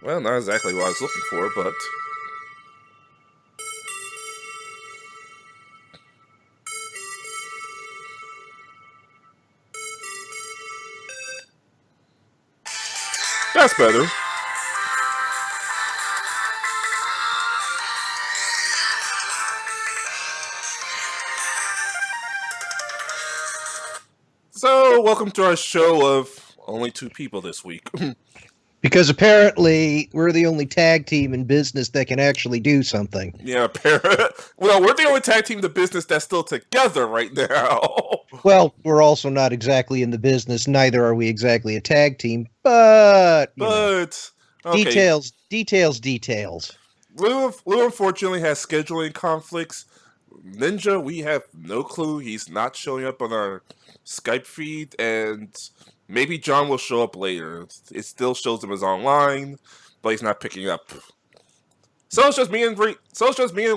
Well, not exactly what I was looking for, but that's better. So, welcome to our show of only two people this week. Because apparently we're the only tag team in business that can actually do something. Yeah, well, we're the only tag team in the business that's still together right now. Well, we're also not exactly in the business, neither are we exactly a tag team, but, But okay, details. Lou unfortunately has scheduling conflicts. Ninja, we have no clue. He's not showing up on our Skype feed, and maybe John will show up later. It still shows him as online, but he's not picking up. So it's just me and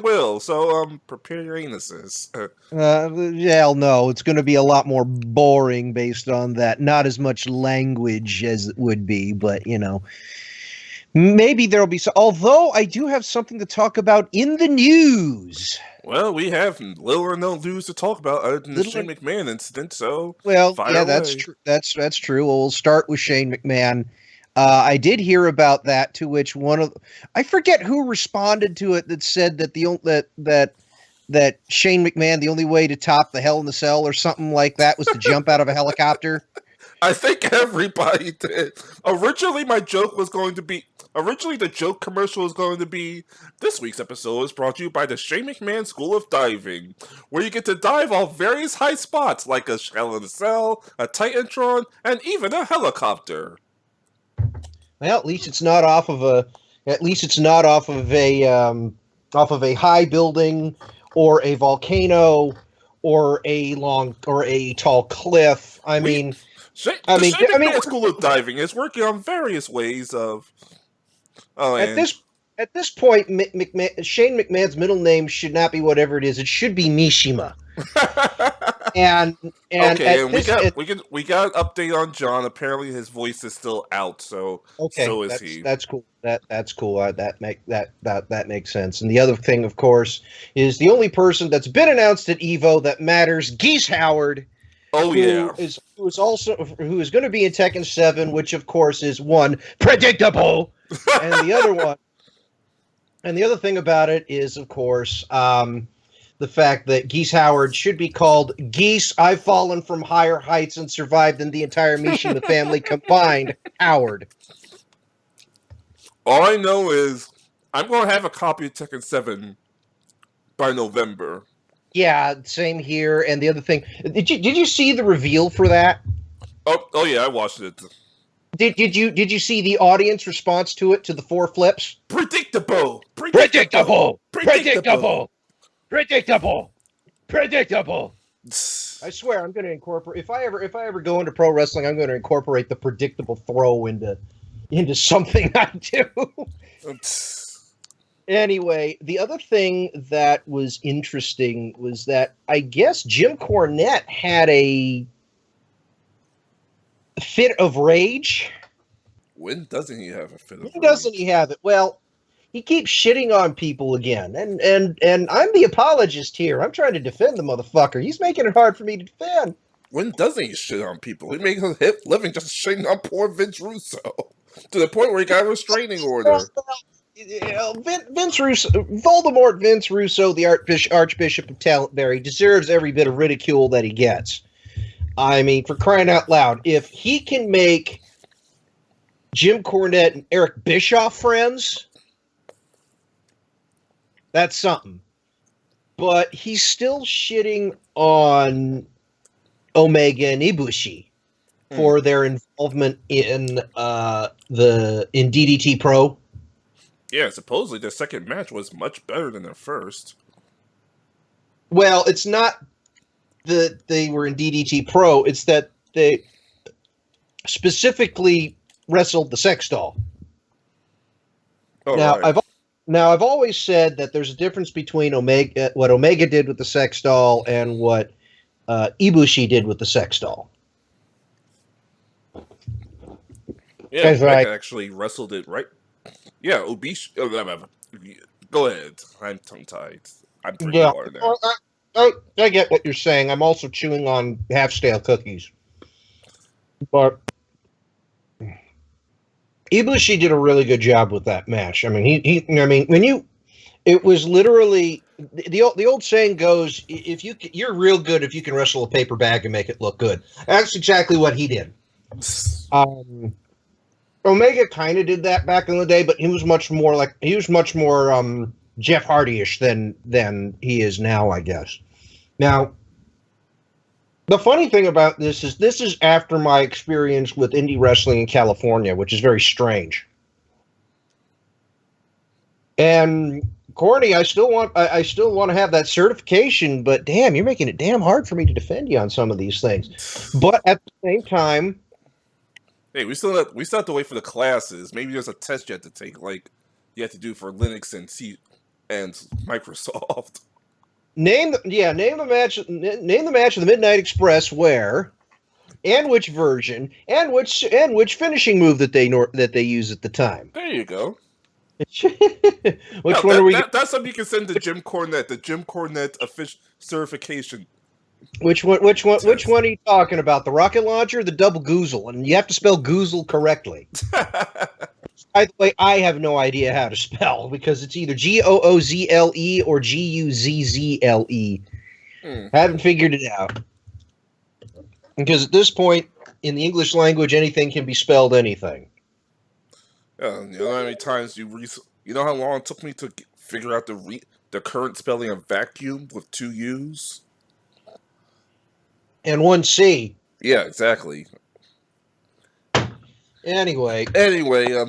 Will. So prepare your anuses. Yeah, no, it's going to be a lot more boring based on that. Not as much language as it would be, but, maybe there'll be some. Although I do have something to talk about in the news. Well, we have little or no news to talk about other than the Shane McMahon incident, so Well, fire yeah, away. that's true. That's true. Well, we'll start with Shane McMahon. I did hear about that. To which I forget who responded to it that said that that Shane McMahon, the only way to top the Hell in the Cell or something like that was to jump out of a helicopter. I think everybody did. Originally, the joke commercial was going to be, this week's episode is brought to you by the Shane McMahon School of Diving, where you get to dive off various high spots like a Hell in a Cell, a Titantron, and even a helicopter. Well, at least it's not off of a. At least it's not off of a high building or a volcano or a tall cliff. I mean, Shane McMahon School of Diving is working on various ways of. Oh, at this point, Shane McMahon's middle name should not be whatever it is. It should be Mishima. and okay, and we got an update on John. Apparently, his voice is still out, so okay, so is he. That's cool. That's cool. That makes sense. And the other thing, of course, is the only person that's been announced at Evo that matters, Geese Howard. Oh who is going to be in Tekken 7, which of course is one predictable, and the other one. And the other thing about it is, of course, the fact that Geese Howard should be called Geese I've Fallen from Higher Heights and Survived than the entire Mishima family combined, Howard. All I know is I'm going to have a copy of Tekken 7 by November. Yeah, same here. And the other thing, did you see the reveal for that? Oh yeah, I watched it. Did you see the audience response to it, to the 4 flips? Predictable. I swear, I'm going to incorporate. If I ever go into pro wrestling, I'm going to incorporate the predictable throw into something I do. Anyway, the other thing that was interesting was that I guess Jim Cornette had a fit of rage. When doesn't he have a fit of rage? When doesn't he have it? Well, he keeps shitting on people again, and I'm the apologist here. I'm trying to defend the motherfucker. He's making it hard for me to defend. When doesn't he shit on people? He makes a living just shitting on poor Vince Russo to the point where he got a restraining order. Vince Russo, Voldemort Vince Russo, the Archbishop of Talentberry, deserves every bit of ridicule that he gets. I mean, for crying out loud, if he can make Jim Cornette and Eric Bischoff friends, that's something. But he's still shitting on Omega and Ibushi for their involvement in DDT Pro. Yeah, supposedly their second match was much better than their first. Well, it's not that they were in DDT Pro, it's that they specifically wrestled the sex doll. Oh, now, right. I've always said that there's a difference between what Omega did with the sex doll and what Ibushi did with the sex doll. Yeah, Omega actually wrestled it right Yeah, obese. Go ahead. I'm tongue tied. I'm pretty Yeah, water now. I get what you're saying. I'm also chewing on half stale cookies, but Ibushi did a really good job with that match. I mean, I mean, it was literally the old saying goes, if you're real good if you can wrestle a paper bag and make it look good. That's exactly what he did. Omega kind of did that back in the day, but he was much more Jeff Hardy-ish than he is now, I guess. Now, the funny thing about this is after my experience with indie wrestling in California, which is very strange. And Corny, I still want to have that certification, but damn, you're making it damn hard for me to defend you on some of these things. But at the same time, hey, we still have to wait for the classes. Maybe there's a test you have to take, like you have to do for Linux and Microsoft. name the match of the Midnight Express where and which version and which finishing move that they use at the time. There you go. Which one are we? That's something you can send to Jim Cornette. The Jim Cornette official certification. Which one are you talking about? The rocket launcher or the double goozle? And you have to spell goozle correctly. By the way, I have no idea how to spell because it's either Goozle or Guzzle. Haven't figured it out. Because at this point, in the English language, anything can be spelled anything. You know how many times you know how long it took me to figure out the current spelling of vacuum with 2 U's? And 1 C. Yeah, exactly. Anyway,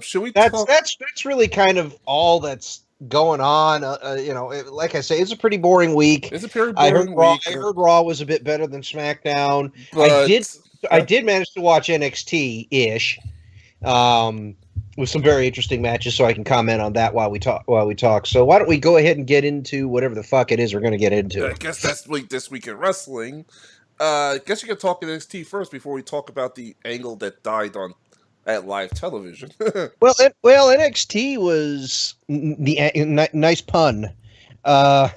should we? That's really kind of all that's going on. Like I say, it's a pretty boring week. It's a pretty boring week. I heard Raw was a bit better than SmackDown. But, I did manage to watch NXT ish, with some very interesting matches, so I can comment on that while we talk. So why don't we go ahead and get into whatever the fuck it is we're going to get into? I guess that's this week in wrestling. I guess you can talk NXT first before we talk about the angle that died at live television. well, NXT was nice pun. Oh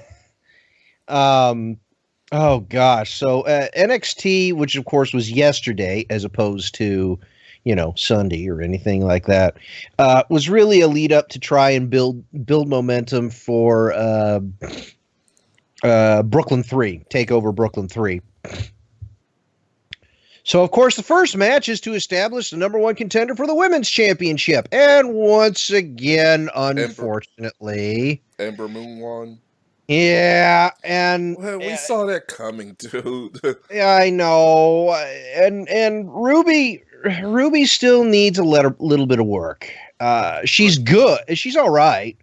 gosh, so NXT, which of course was yesterday, as opposed to Sunday or anything like that, was really a lead up to try and build momentum for Brooklyn 3, Takeover Brooklyn 3. So, of course, the first match is to establish the number 1 contender for the Women's Championship. And once again, unfortunately, Ember Moon won. Yeah, and we saw that coming, dude. Yeah, I know. And Ruby still needs a little bit of work. She's good. She's all right.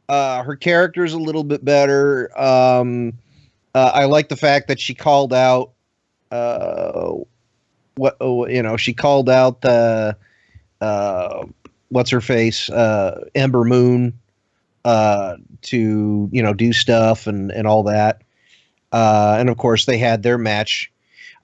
Her character is a little bit better. I like the fact that she called out she called out the what's her face, Ember Moon, to do stuff and all that. And of course they had their match.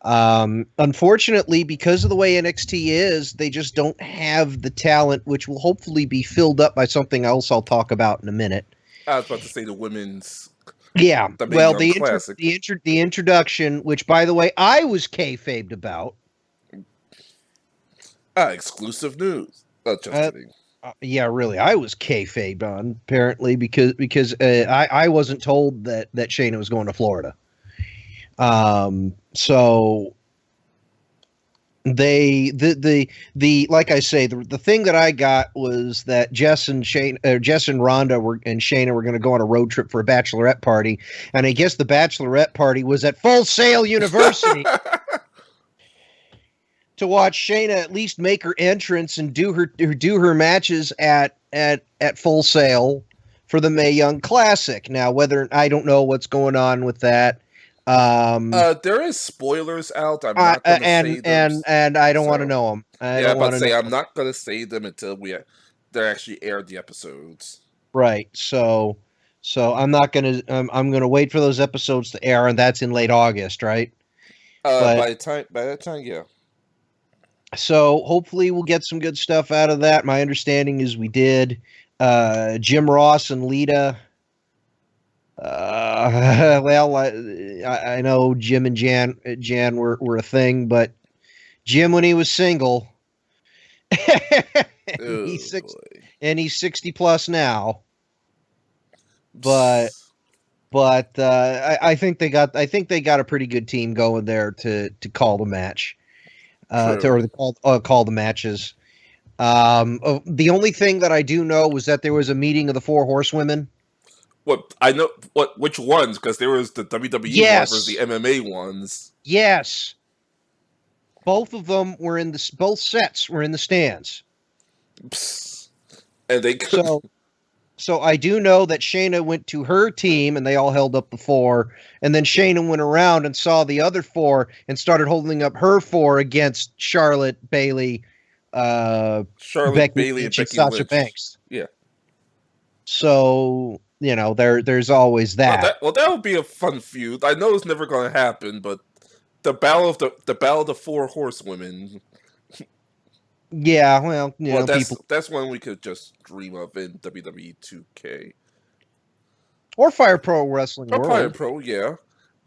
Unfortunately, because of the way NXT is, they just don't have the talent, which will hopefully be filled up by something else I'll talk about in a minute. I was about to say the women's. Yeah, the introduction, which by the way I was kayfabed about. Exclusive news. Just kidding. Yeah, really, I was kayfabed on apparently because I wasn't told that Shayna was going to Florida. So the like I say, the thing that I got was that Jess and Ronda and Shayna were going to go on a road trip for a bachelorette party, and I guess the bachelorette party was at Full Sail University. To watch Shayna at least make her entrance and do her matches at Full Sail for the Mae Young Classic. Now, I don't know what's going on with that. There is spoilers out. I'm not going to say them, and I don't want to know them. I'm not going to say them until they actually aired the episodes. Right. So I'm not going to. I'm going to wait for those episodes to air, and that's in late August, right? By that time, yeah. So hopefully we'll get some good stuff out of that. My understanding is we did. Jim Ross and Lita. Well, I know Jim and Jan were a thing, but Jim when he was single, and Oh boy. he's 60 plus now. But I think they got a pretty good team going there to call the match, True. call the matches. The only thing that I do know was that there was a meeting of the four horsewomen. What I know, which ones? Because there was the WWE ones versus the MMA ones. Yes, both of them were both sets were in the stands. Psst. And they So I do know that Shayna went to her team and they all held up the four. And then Shayna went around and saw the other four and started holding up her four against Charlotte, Bayley, Becky Bailey, Lynch, and and Becky Sasha Lynch. Banks. Yeah. So, there's always that. Well, that would be a fun feud. I know it's never going to happen, but the battle of the four horsewomen. Yeah, well, that's one we could just dream of in WWE 2K or Fire Pro Wrestling or Fire World. Pro. Yeah.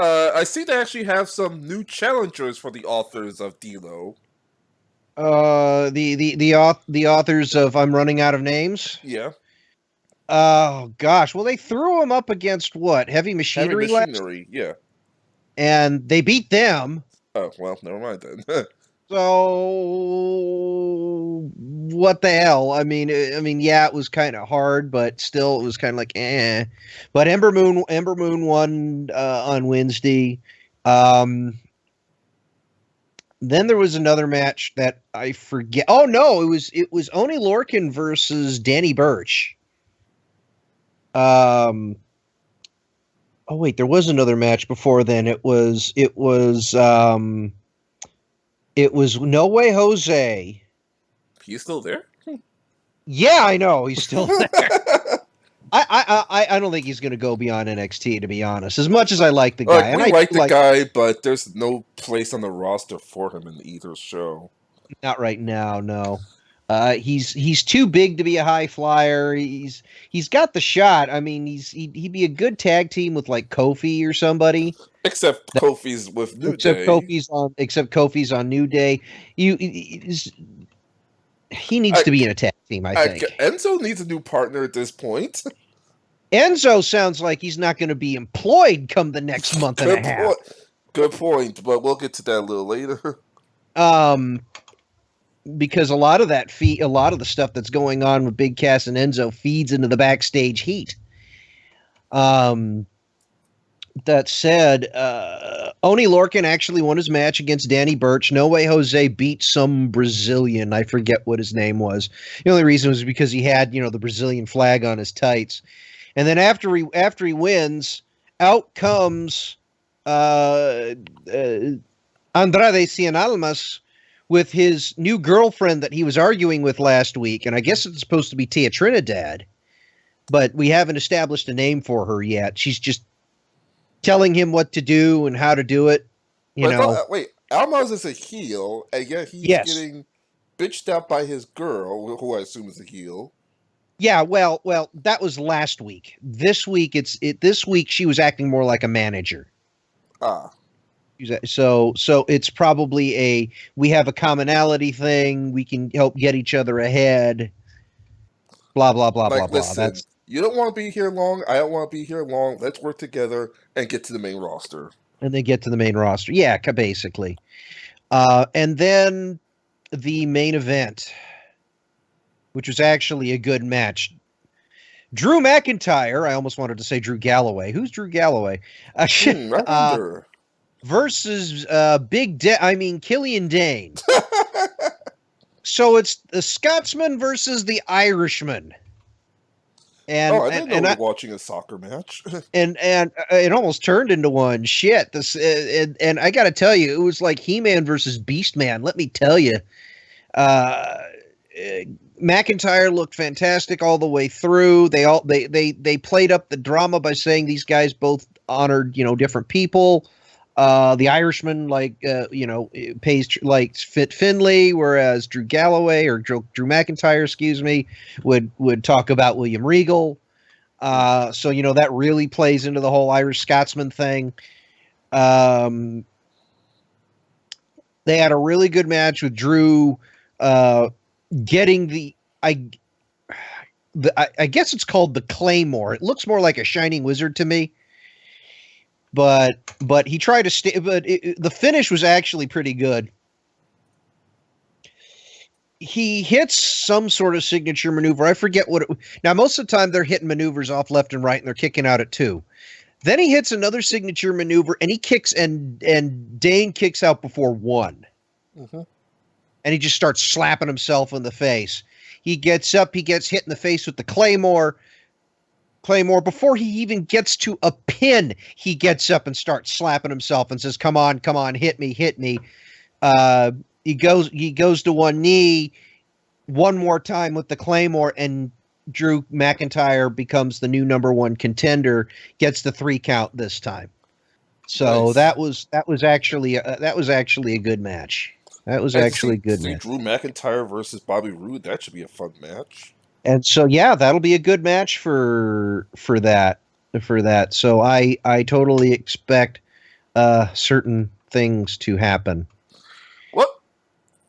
I see they actually have some new challengers for the authors of D'Lo. The authors of I'm Running Out of Names. Yeah. Oh gosh, well they threw them up against what? Heavy Machinery. Yeah. And they beat them. Oh well, never mind then. So what the hell? I mean, yeah, it was kind of hard, but still, it was kind of like, eh. But Ember Moon won on Wednesday. Then there was another match that I forget. Oh no, it was Oni Lorcan versus Danny Burch. Oh wait, there was another match before then. It was No Way Jose. He's still there? Yeah, I know he's still there. I don't think he's going to go beyond NXT, to be honest. As much as I like the guy, we like the guy, but there's no place on the roster for him in either show. Not right now, no. He's too big to be a high flyer. He's got the shot. I mean, he'd be a good tag team with like Kofi or somebody. Except Kofi's with New Day. Except Kofi's on New Day. He needs to be in a tag team, I think. Enzo needs a new partner at this point. Enzo sounds like he's not going to be employed come the next month and a half. Good point, but we'll get to that a little later. Because a lot of the stuff that's going on with Big Cass and Enzo feeds into the backstage heat. That said, Oni Lorcan actually won his match against Danny Burch. No Way Jose beat some Brazilian. I forget what his name was. The only reason was because he had, the Brazilian flag on his tights. And then after he wins, out comes Andrade Cien Almas with his new girlfriend that he was arguing with last week. And I guess it's supposed to be Tia Trinidad, but we haven't established a name for her yet. She's just telling him what to do and how to do it. Wait, Almas is a heel, and yet he's getting bitched out by his girl, who I assume is a heel. Yeah, well, that was last week. This week, this week she was acting more like a manager. Ah. So it's probably we have a commonality thing. We can help get each other ahead. Blah blah blah blah blah. Listen, you don't want to be here long. I don't want to be here long. Let's work together and get to the main roster. And they get to the main roster. Yeah, basically. And then the main event, which was actually a good match. Drew McIntyre. I almost wanted to say Drew Galloway. Who's Drew Galloway? I wonder. Versus Killian Dane. So it's the Scotsman versus the Irishman. And I didn't know we were watching a soccer match. and it almost turned into one. Shit. And I got to tell you, it was like He-Man versus Beastman. Let me tell you, McIntyre looked fantastic all the way through. They played up the drama by saying these guys both honored different people. The Irishman, pays like Fit Finlay, whereas Drew Galloway or Drew McIntyre, excuse me, would talk about William Regal. So that really plays into the whole Irish Scotsman thing. They had a really good match with Drew getting I guess it's called the Claymore. It looks more like a shining wizard to me. But he tried to stay. But the finish was actually pretty good. He hits some sort of signature maneuver. I forget what it. Now most of the time they're hitting maneuvers off left and right, and they're kicking out at 2. Then he hits another signature maneuver, and he kicks, and Dane kicks out before 1. Mm-hmm. And he just starts slapping himself in the face. He gets up, he gets hit in the face with the Claymore. Before he even gets to a pin, he gets up and starts slapping himself and says, come on, hit me. He goes to one knee one more time with the Claymore, and Drew McIntyre becomes the new number 1 contender, gets the 3 count this time. So nice. that was actually a good match. That was actually a good match. Drew McIntyre versus Bobby Roode, that should be a fun match. And so that'll be a good match for that. So I totally expect certain things to happen.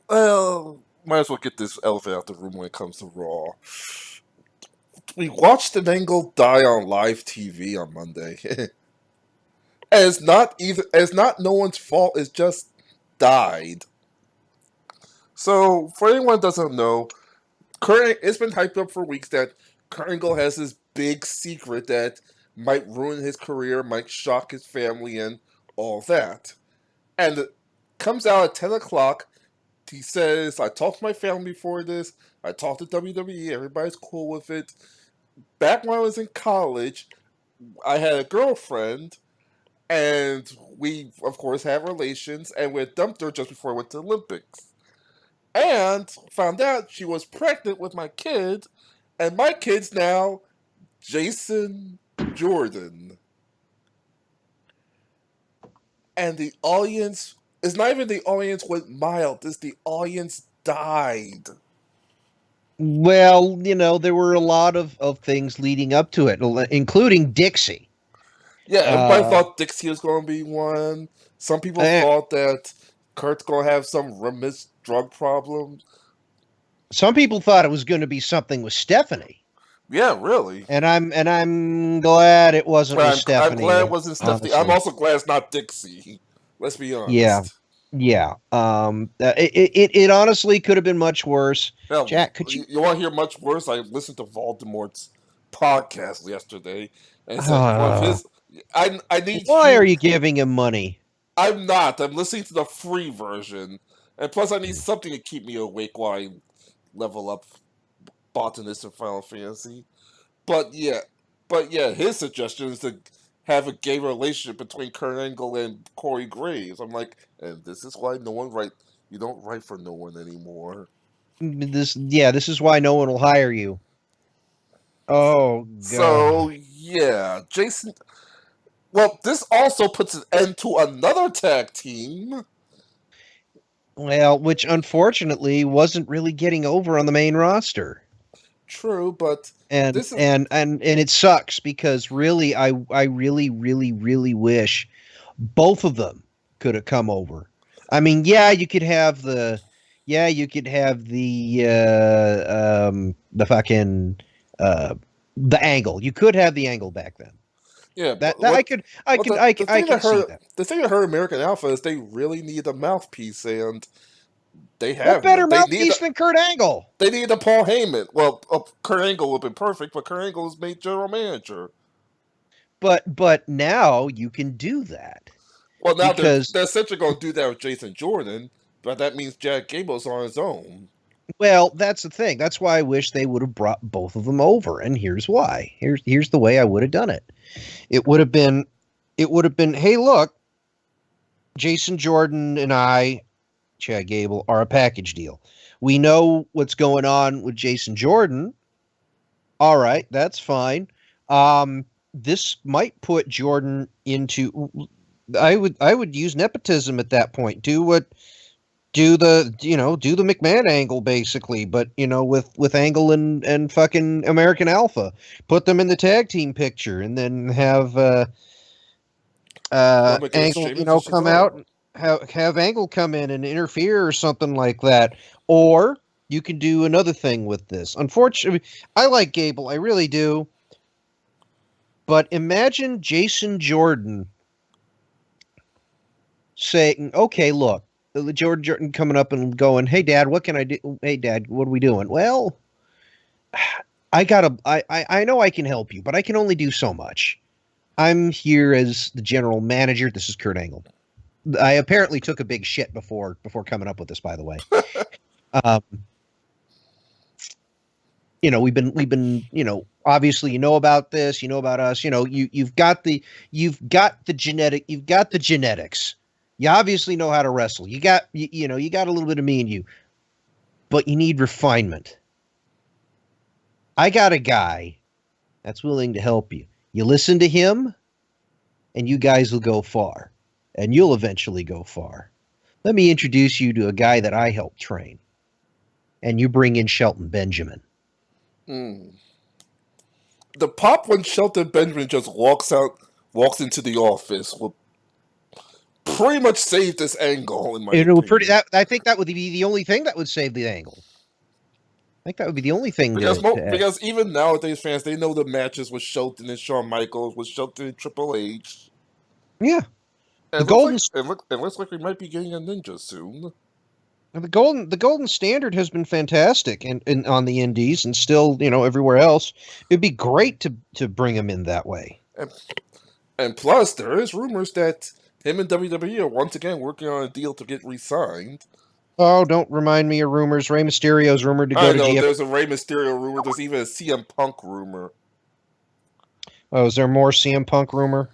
Well, might as well get this elephant out the room when it comes to Raw. We watched an angle die on live TV on Monday. And it's not no one's fault, it's just died. So, for anyone who doesn't know, it's been hyped up for weeks that Kurt Angle has this big secret that might ruin his career, might shock his family, and all that. And it comes out at 10 o'clock. He says, I talked to my family before this. I talked to WWE. Everybody's cool with it. Back when I was in college, I had a girlfriend, and we, of course, had relations, and we dumped her just before I went to the Olympics. And found out she was pregnant with my kid, and my kid's now Jason Jordan. And the audience, it's not even the audience went mild, it's the audience died. Well, there were a lot of things leading up to it, including Dixie. Yeah, everybody thought Dixie was going to be one. Some people thought that Kurt's going to have some remiss drug problem. Some people thought it was going to be something with Stephanie. Yeah, really. And I'm glad it wasn't with Stephanie. I'm glad it wasn't Stephanie. Honestly. I'm also glad it's not Dixie. Let's be honest. Yeah. It honestly could have been much worse. Hell, Jack, could you want to hear much worse? I listened to Voldemort's podcast yesterday, and said one of his. I need. Why are you giving him money? I'm not. I'm listening to the free version, and plus I need something to keep me awake while I level up botanist in Final Fantasy. But yeah, his suggestion is to have a gay relationship between Kurt Angle and Corey Graves. I'm like, and this is why you don't write for no one anymore. This is why no one will hire you. Oh, God. So, yeah, Jason. Well, this also puts an end to another tag team. Well, which unfortunately wasn't really getting over on the main roster. True, but and it sucks because really, I really, really, really wish both of them could have come over. I mean, you could have the fucking the angle. You could have the angle back then. Yeah, I can see that. The thing that hurt American Alpha is they really need a mouthpiece, and they have what better mouthpiece than Kurt Angle? They need a Paul Heyman. Well, Kurt Angle would have been perfect, but Kurt Angle was made general manager. But now you can do that. Well, now they're essentially going to do that with Jason Jordan, but that means Jack Gable's on his own. Well, that's the thing. That's why I wish they would have brought both of them over, and here's why. Here's the way I would have done it. It would have been, hey, look, Jason Jordan and I, Chad Gable, are a package deal. We know what's going on with Jason Jordan. All right, that's fine. This might put Jordan into I would use nepotism at that point. Do the McMahon angle basically, but with Angle and fucking American Alpha. Put them in the tag team picture, and then have Roman against Angle, Sheamus and come out, Cesaro. and have Angle come in and interfere or something like that. Or you can do another thing with this. Unfortunately, I like Gable, I really do. But imagine Jason Jordan saying, "Okay, look, George Jordan coming up and going, hey, Dad, what can I do? Hey, Dad, what are we doing? Well, I know I can help you, but I can only do so much. I'm here as the general manager. This is Kurt Angle. I apparently took a big shit before coming up with this, by the way. Um, we've been, obviously about this, about us, you've got the genetics. You obviously know how to wrestle. You got you got a little bit of me in you, but you need refinement. I got a guy that's willing to help you. You listen to him, and you guys will go far, and you'll eventually go far. Let me introduce you to a guy that I helped train, and you bring in Shelton Benjamin." The pop when Shelton Benjamin just walks into the office will pretty much save this angle in my opinion. I think that would be the only thing that would save the angle. I think that would be the only thing because even nowadays fans, they know the matches with Shelton and Shawn Michaels, with Shelton and Triple H. Yeah. And it looks like we might be getting a Ninja soon. The golden standard has been fantastic and on the indies and still, everywhere else. It'd be great to bring him in that way. And plus, there is rumors that him and WWE are once again working on a deal to get re-signed. Oh, don't remind me of rumors. Rey Mysterio's rumored to go to GF. There's a Rey Mysterio rumor. There's even a CM Punk rumor. Oh, is there more CM Punk rumor?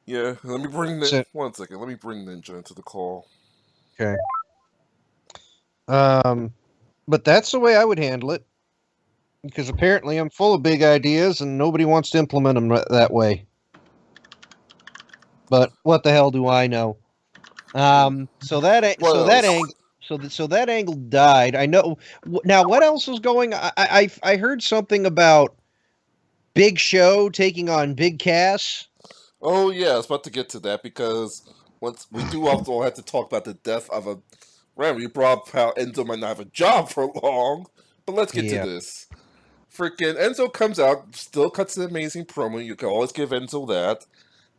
Yeah, let me bring one second. Let me bring Ninja into the call. Okay. But that's the way I would handle it, because apparently I'm full of big ideas and nobody wants to implement them that way. But what the hell do I know? So that angle died. I know. Now, what else was going? I heard something about Big Show taking on Big Cass. Oh yeah, I was about to get to that because once we do also have to talk about the death of a. Remember, you brought up how Enzo might not have a job for long, but let's get to this. Freaking Enzo comes out, still cuts an amazing promo. You can always give Enzo that.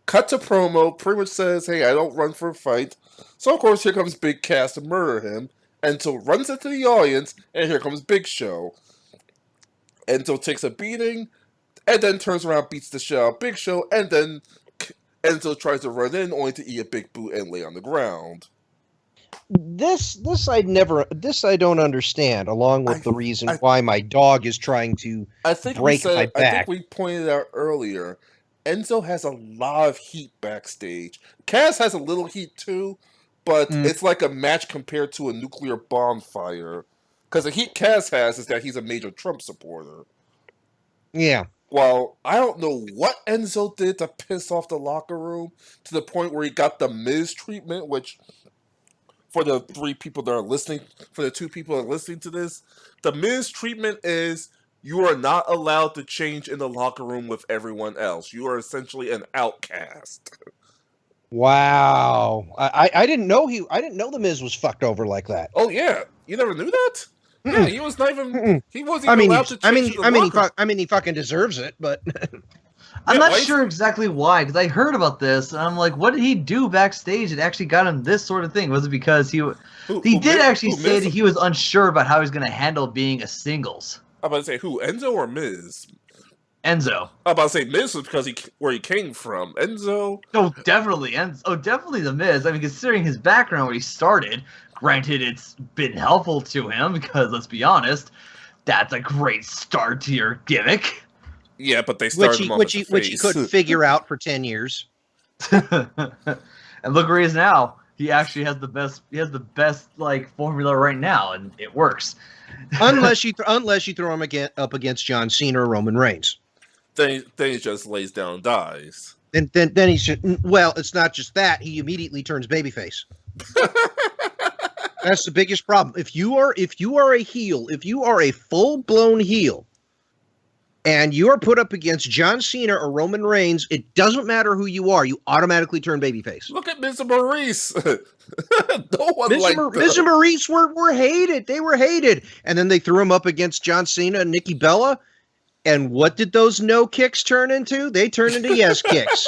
Cuts a promo, pretty much says, "Hey, I don't run for a fight." So of course, here comes Big Cass to murder him. Enzo runs into the audience, and here comes Big Show. Enzo takes a beating, and then turns around, beats the shit out of Big Show, and then Enzo tries to run in, only to eat a big boot and lay on the ground. This I don't understand, along with the reason why my dog is trying to break my back. I think we pointed out earlier, Enzo has a lot of heat backstage. Cass has a little heat too, but it's like a match compared to a nuclear bonfire. Because the heat Cass has is that he's a major Trump supporter. Yeah. Well, I don't know what Enzo did to piss off the locker room to the point where he got the Miz treatment, which... For the 3 people that are listening, for the 2 people that are listening to this, the Miz treatment is you are not allowed to change in the locker room with everyone else. You are essentially an outcast. Wow, I didn't know the Miz was fucked over like that. Oh yeah, you never knew that? Yeah, he was not even. He wasn't even allowed to change. I mean, he fucking deserves it, but. I'm not sure exactly why, because I heard about this, and I'm like, what did he do backstage that actually got him this sort of thing? Was it because he did actually say that he was unsure about how he was going to handle being a singles? I'm about to say, who, Enzo or Miz? Enzo. I'm about to say Miz was because where he came from. Enzo? Oh, definitely. Definitely the Miz. I mean, considering his background, where he started, granted, it's been helpful to him, because, let's be honest, that's a great start to your gimmick. Yeah, but they started him which he couldn't figure out for 10 years. And look where he is now. He actually has the best. He has the best formula right now, and it works. unless you throw him up against John Cena or Roman Reigns. Then he just lays down and dies. And then he should. Well, it's not just that. He immediately turns babyface. That's the biggest problem. If you are a heel, if you are a full-blown heel, and you are put up against John Cena or Roman Reigns, it doesn't matter who you are. You automatically turn babyface. Look at Miz and Maurice. No one Miz and Maurice were hated. They were hated. And then they threw him up against John Cena and Nikki Bella. And what did those no kicks turn into? They turned into yes kicks.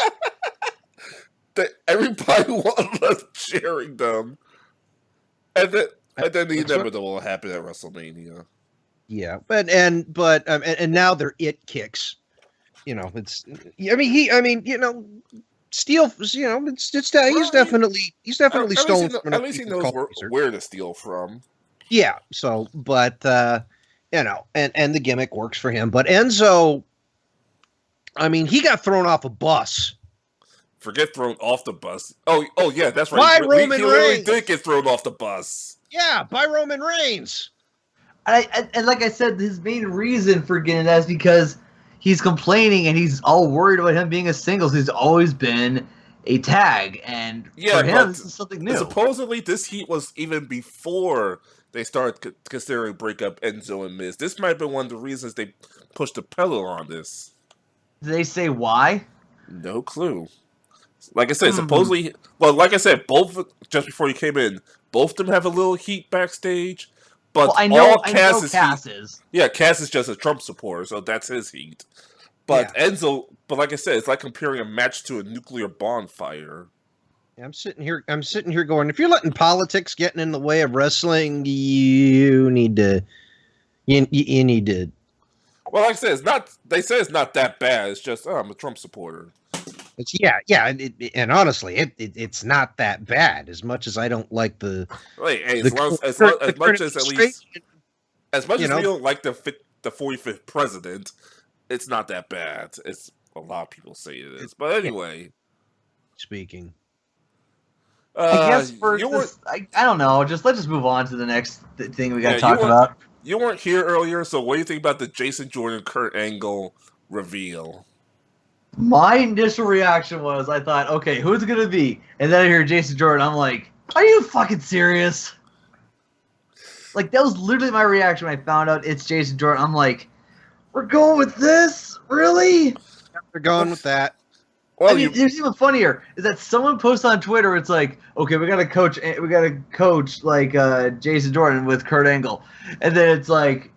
Everybody was cheering them. And then the inevitable happened at WrestleMania. Yeah, but now they're it kicks. You know, steal. You know, it's he's definitely stolen. At least he knows where to steal from. Yeah. So, but and the gimmick works for him. But Enzo, I mean, he got thrown off a bus. Forget thrown off the bus. Oh yeah, that's right. By Roman Reigns. He literally did get thrown off the bus. Yeah, by Roman Reigns. And like I said, his main reason for getting that is because he's complaining and he's all worried about him being a singles. He's always been a tag, and for him, this is something new. Supposedly, this heat was even before they started considering breakup Enzo and Miz. This might have been one of the reasons they pushed the pedal on this. Did they say why? No clue. Like I said, supposedly, well, like I said, both just before you came in, both of them have a little heat backstage. But I know Cass is. Yeah, Cass is just a Trump supporter, so that's his heat. But Enzo, but like I said, it's like comparing a match to a nuclear bonfire. I'm sitting here going, if you're letting politics get in the way of wrestling, you need to. Well, like I said, it's not. They say it's not that bad. It's just, I'm a Trump supporter. It's and honestly, it's not that bad. As much as I don't like as much as we don't like the 45th president, it's not that bad. It's a lot of people say it is, but anyway. Speaking, I guess I don't know. Let's just move on to the next thing we got to talk about. You weren't here earlier, so what do you think about the Jason Jordan Kurt Angle reveal? My initial reaction was, I thought, okay, who's it going to be? And then I hear Jason Jordan. I'm like, are you fucking serious? Like, that was literally my reaction when I found out it's Jason Jordan. I'm like, we're going with this? Really? We're going with that. Well, I mean, it's even funnier is that someone posted on Twitter, it's like, okay, we got to coach like Jason Jordan with Kurt Angle. And then it's like,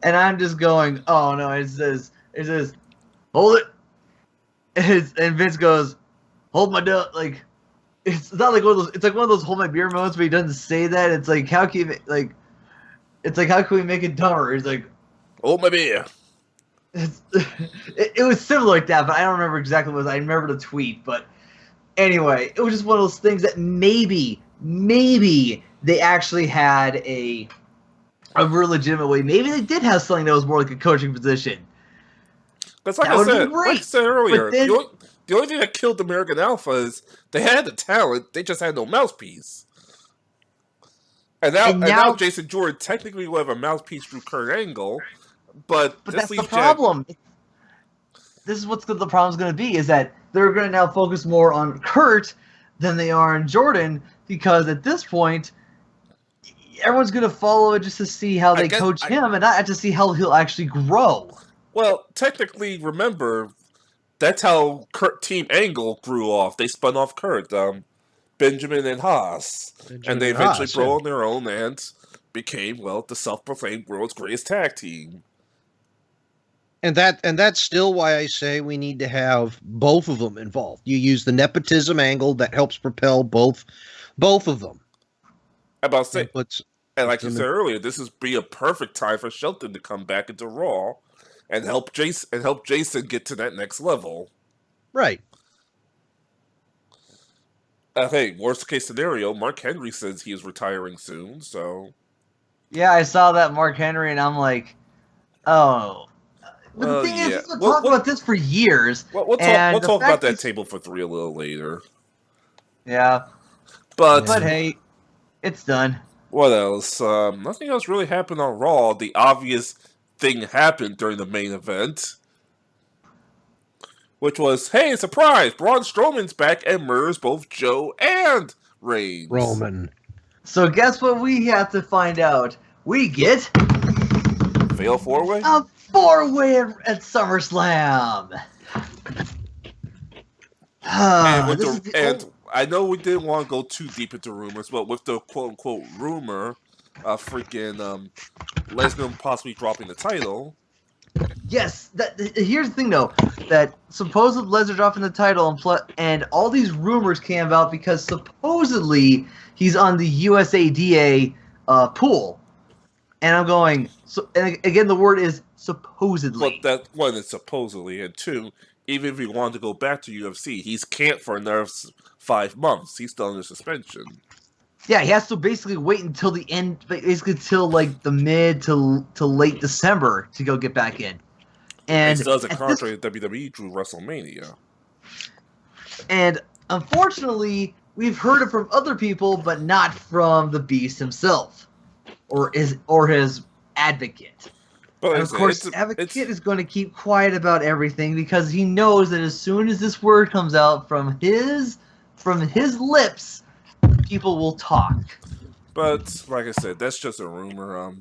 and I'm just going, oh no, it says, hold it. And Vince goes, hold my duck. Like, it's not like one of those. It's like one of those hold my beer moments where he doesn't say that. It's like how can how can we make it dumber? He's like, hold my beer. It was similar like that, but I don't remember exactly what it was. I remember the tweet, but anyway, it was just one of those things that maybe they actually had a real legitimate way. Maybe they did have something that was more like a coaching position. That's like I said earlier. Then, the only thing that killed American Alpha is they had the talent, they just had no mouthpiece. And now Jason Jordan technically will have a mouthpiece through Kurt Angle, but that's the problem. This is what the problem's going to be, is that they're going to now focus more on Kurt than they are on Jordan, because at this point, everyone's going to follow it just to see how they coach him and not to see how he'll actually grow. Well, technically, remember, that's how Team Angle grew off. They spun off Kurt, Benjamin and Haas. And they eventually broke on their own and became, the self-proclaimed world's greatest tag team. And that's still why I say we need to have both of them involved. You use the nepotism angle that helps propel both of them. And like you said earlier, this would be a perfect time for Shelton to come back into Raw and help Jason get to that next level. Right. Hey, worst case scenario, Mark Henry says he is retiring soon, so. Yeah, I saw that Mark Henry, and I'm like, oh. But the thing is, we'll talk about this for years. We'll talk about that table for three a little later. Yeah. But hey, it's done. What else? Nothing else really happened on Raw. The obvious thing happened during the main event, which was, hey, surprise, Braun Strowman's back and murders both Joe and Reigns. Roman. So guess what we have to find out? We get Fail 4-way? a 4-way at SummerSlam. And I know we didn't want to go too deep into rumors, but with the quote-unquote rumor of freaking Lesnar possibly dropping the title. Yes, here's the thing though, that supposedly Lesnar dropping the title and all these rumors came about because supposedly he's on the USADA pool, and I'm going. So and again, the word is supposedly. But that one is supposedly, and two, even if he wanted to go back to UFC, he's can't for another 5 months. He's still under suspension. Yeah, he has to basically wait until the end, basically till like the mid to late December to go get back in. And he still has a contract with WWE through WrestleMania. And unfortunately, we've heard it from other people, but not from the Beast himself, or his advocate. But and of course, advocate is going to keep quiet about everything because he knows that as soon as this word comes out from his lips, people will talk. But like I said, that's just a rumor.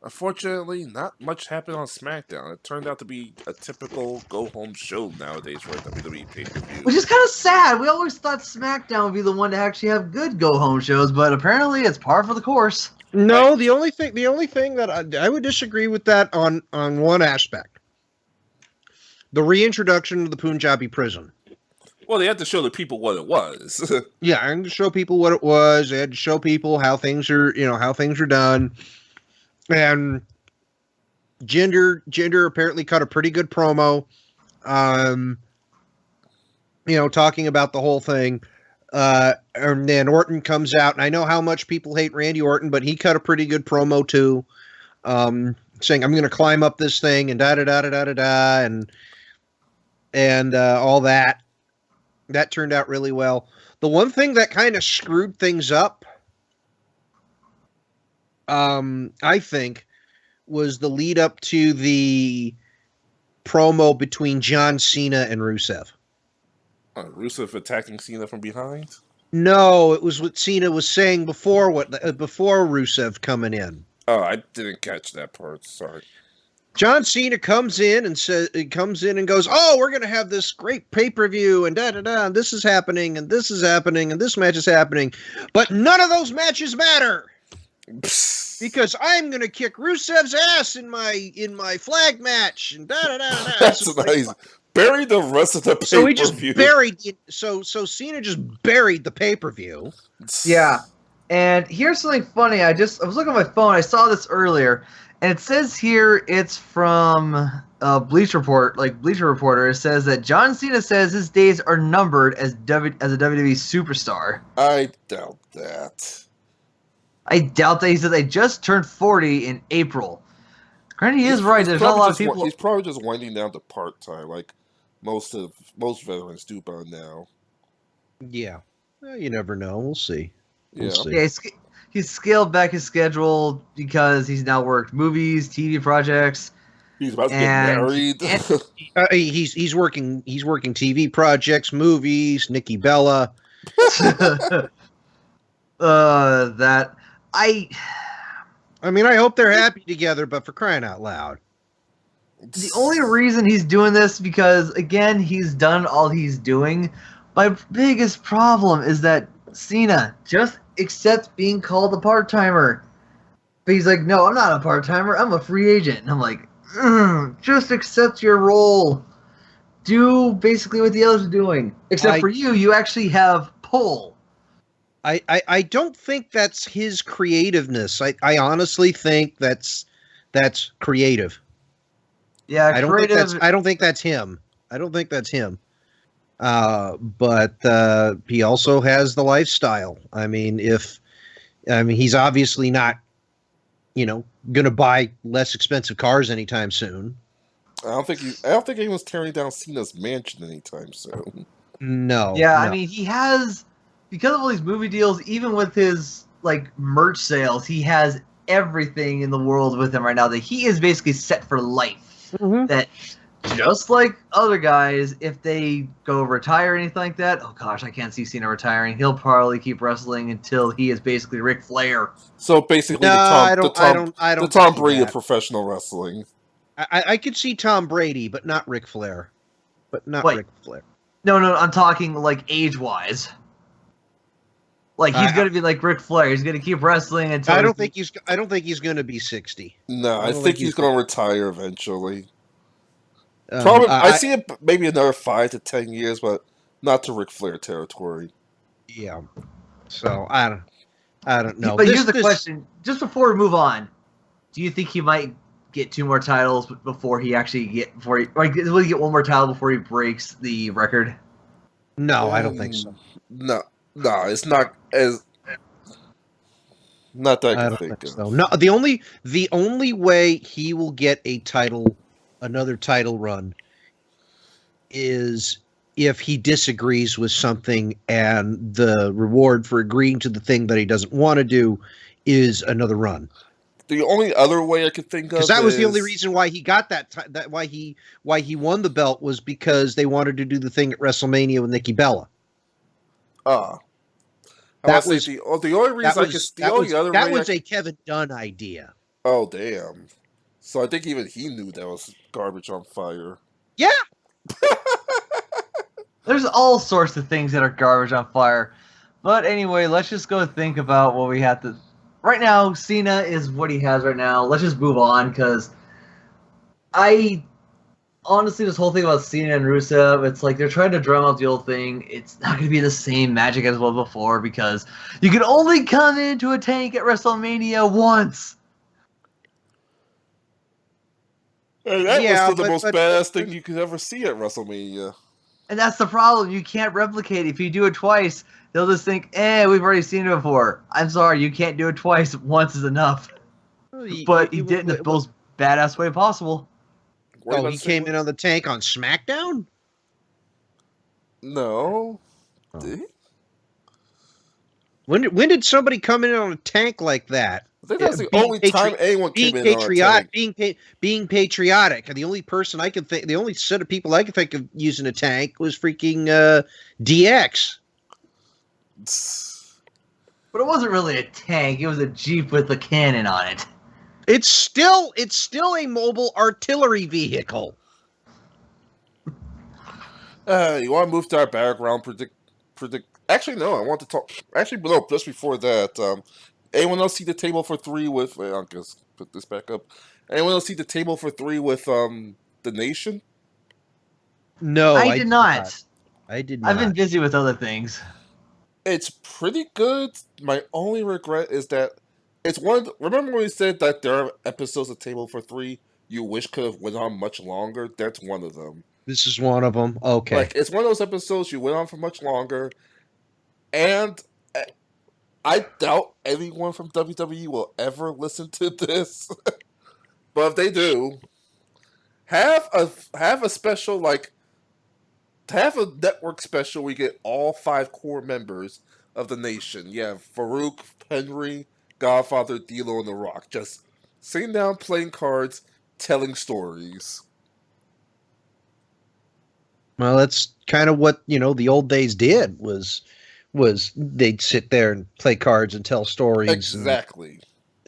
Unfortunately, not much happened on SmackDown. It turned out to be a typical go-home show nowadays for a WWE pay-per-view. Which is kind of sad. We always thought SmackDown would be the one to actually have good go-home shows, but apparently it's par for the course. No, the only thing that I would disagree with that on one aspect. The reintroduction of the Punjabi prison. Well, they had to show the people what it was. Yeah, I had to show people what it was. They had to show people how things are done. And Jinder apparently cut a pretty good promo, talking about the whole thing. And then Orton comes out, and I know how much people hate Randy Orton, but he cut a pretty good promo too, saying, "I'm going to climb up this thing," and da-da-da-da-da-da-da, and all that. That turned out really well. The one thing that kind of screwed things up, I think, was the lead up to the promo between John Cena and Rusev. Rusev attacking Cena from behind? No, it was what Cena was saying before Rusev coming in. Oh, I didn't catch that part. Sorry. John Cena comes in and goes, "Oh, we're going to have this great pay-per-view and da-da-da, and this is happening, and this is happening, and this match is happening. But none of those matches matter. Because I'm going to kick Rusev's ass in my flag match and da-da-da-da." That's nice. Bury the rest of the pay-per-view. So he just buried it. So Cena just buried the pay-per-view. Yeah. And here's something funny. I was looking at my phone. I saw this earlier. And it says here it's from Bleacher Report. Like Bleacher Reporter, it says that John Cena says his days are numbered as a WWE superstar. I doubt that. I doubt that. He says I just turned 40 in April. Granted, he is right. There's not a lot of people. He's probably just winding down to part-time, like most veterans do by now. Yeah. Well, you never know. We'll see. Yeah. Yeah, he's scaled back his schedule because he's now worked movies, TV projects. He's about to get married. He's working TV projects, movies, Nikki Bella. I mean, I hope they're happy together, but for crying out loud. The only reason he's doing this because, again, he's done all he's doing. My biggest problem is that Cena just accepts being called a part-timer. But he's like, no, I'm not a part-timer. I'm a free agent. And I'm like, just accept your role. Do basically what the others are doing. Except for you actually have pull. I don't think that's his creativeness. I honestly think that's creative. Yeah, I don't think that's him. But he also has the lifestyle. I mean, he's obviously not, going to buy less expensive cars anytime soon. I don't think anyone's tearing down Cena's mansion anytime soon. No. Yeah, no. I mean, he has, because of all these movie deals, even with his merch sales, he has everything in the world with him right now that he is basically set for life. Mm-hmm. That just like other guys, if they go retire or anything like that, oh gosh, I can't see Cena retiring. He'll probably keep wrestling until he is basically Ric Flair. So basically, No, I don't the Tom see Brady of that. professional wrestling. I could see Tom Brady, but not Ric Flair. Wait. Ric Flair. No, I'm talking like age-wise. Like he's gonna be like Ric Flair. He's gonna keep wrestling until. I don't think he's gonna be 60. No, I think he's gonna retire eventually. Um, Probably, I see it maybe another 5 to 10 years, but not to Ric Flair territory. Yeah. So I don't know. But here's the question: just before we move on, do you think he might get 2 more titles before he actually will he get 1 more title before he breaks the record? No, I don't think so. No, it's not as not that I can think of. So. No, the only way he will get another title run, is if he disagrees with something and the reward for agreeing to the thing that he doesn't want to do is another run. The only other way I could think of, because that was the only reason why he got why he won the belt, was because they wanted to do the thing at WrestleMania with Nikki Bella. That was the only reason that was a Kevin Dunn idea. Oh damn! So I think even he knew that was garbage on fire. Yeah. There's all sorts of things that are garbage on fire. But anyway, let's just go think about what we have to. Right now, Cena is what he has right now. Let's just move on, because honestly, this whole thing about Cena and Rusev, it's like they're trying to drum out the old thing. It's not going to be the same magic as it was before, because you can only come into a tank at WrestleMania once. And that was still the most badass thing you could ever see at WrestleMania. And that's the problem. You can't replicate it. If you do it twice, they'll just think, we've already seen it before. I'm sorry, you can't do it twice. Once is enough. But he did it in the most badass way possible. He came in on the tank on SmackDown? No. Did he? When did somebody come in on a tank like that? I think that's the only time anyone came in on a tank. Being patriotic. And the only set of people I can think of using a tank was freaking DX. But it wasn't really a tank. It was a Jeep with a cannon on it. It's still a mobile artillery vehicle. You want to move to our Battleground predict? Actually, no. I want to talk. Actually, no. Just before that, anyone else see the table for 3 with? I'll just put this back up. Anyone else see the table for 3 with the Nation? No, I did not. I did not. I've been busy with other things. It's pretty good. My only regret is that it's one. Remember when we said that there are episodes of Table for 3 you wish could have went on much longer? That's one of them. This is one of them. Okay. Like, it's one of those episodes you went on for much longer, and I doubt anyone from WWE will ever listen to this. But if they do, have a special, like, have a network special where you get all 5 core members of the Nation. You have Farouk, Henry, Godfather, D'Lo, and The Rock. Just sitting down, playing cards, telling stories. Well, that's kind of what, the old days did, was they'd sit there and play cards and tell stories. Exactly.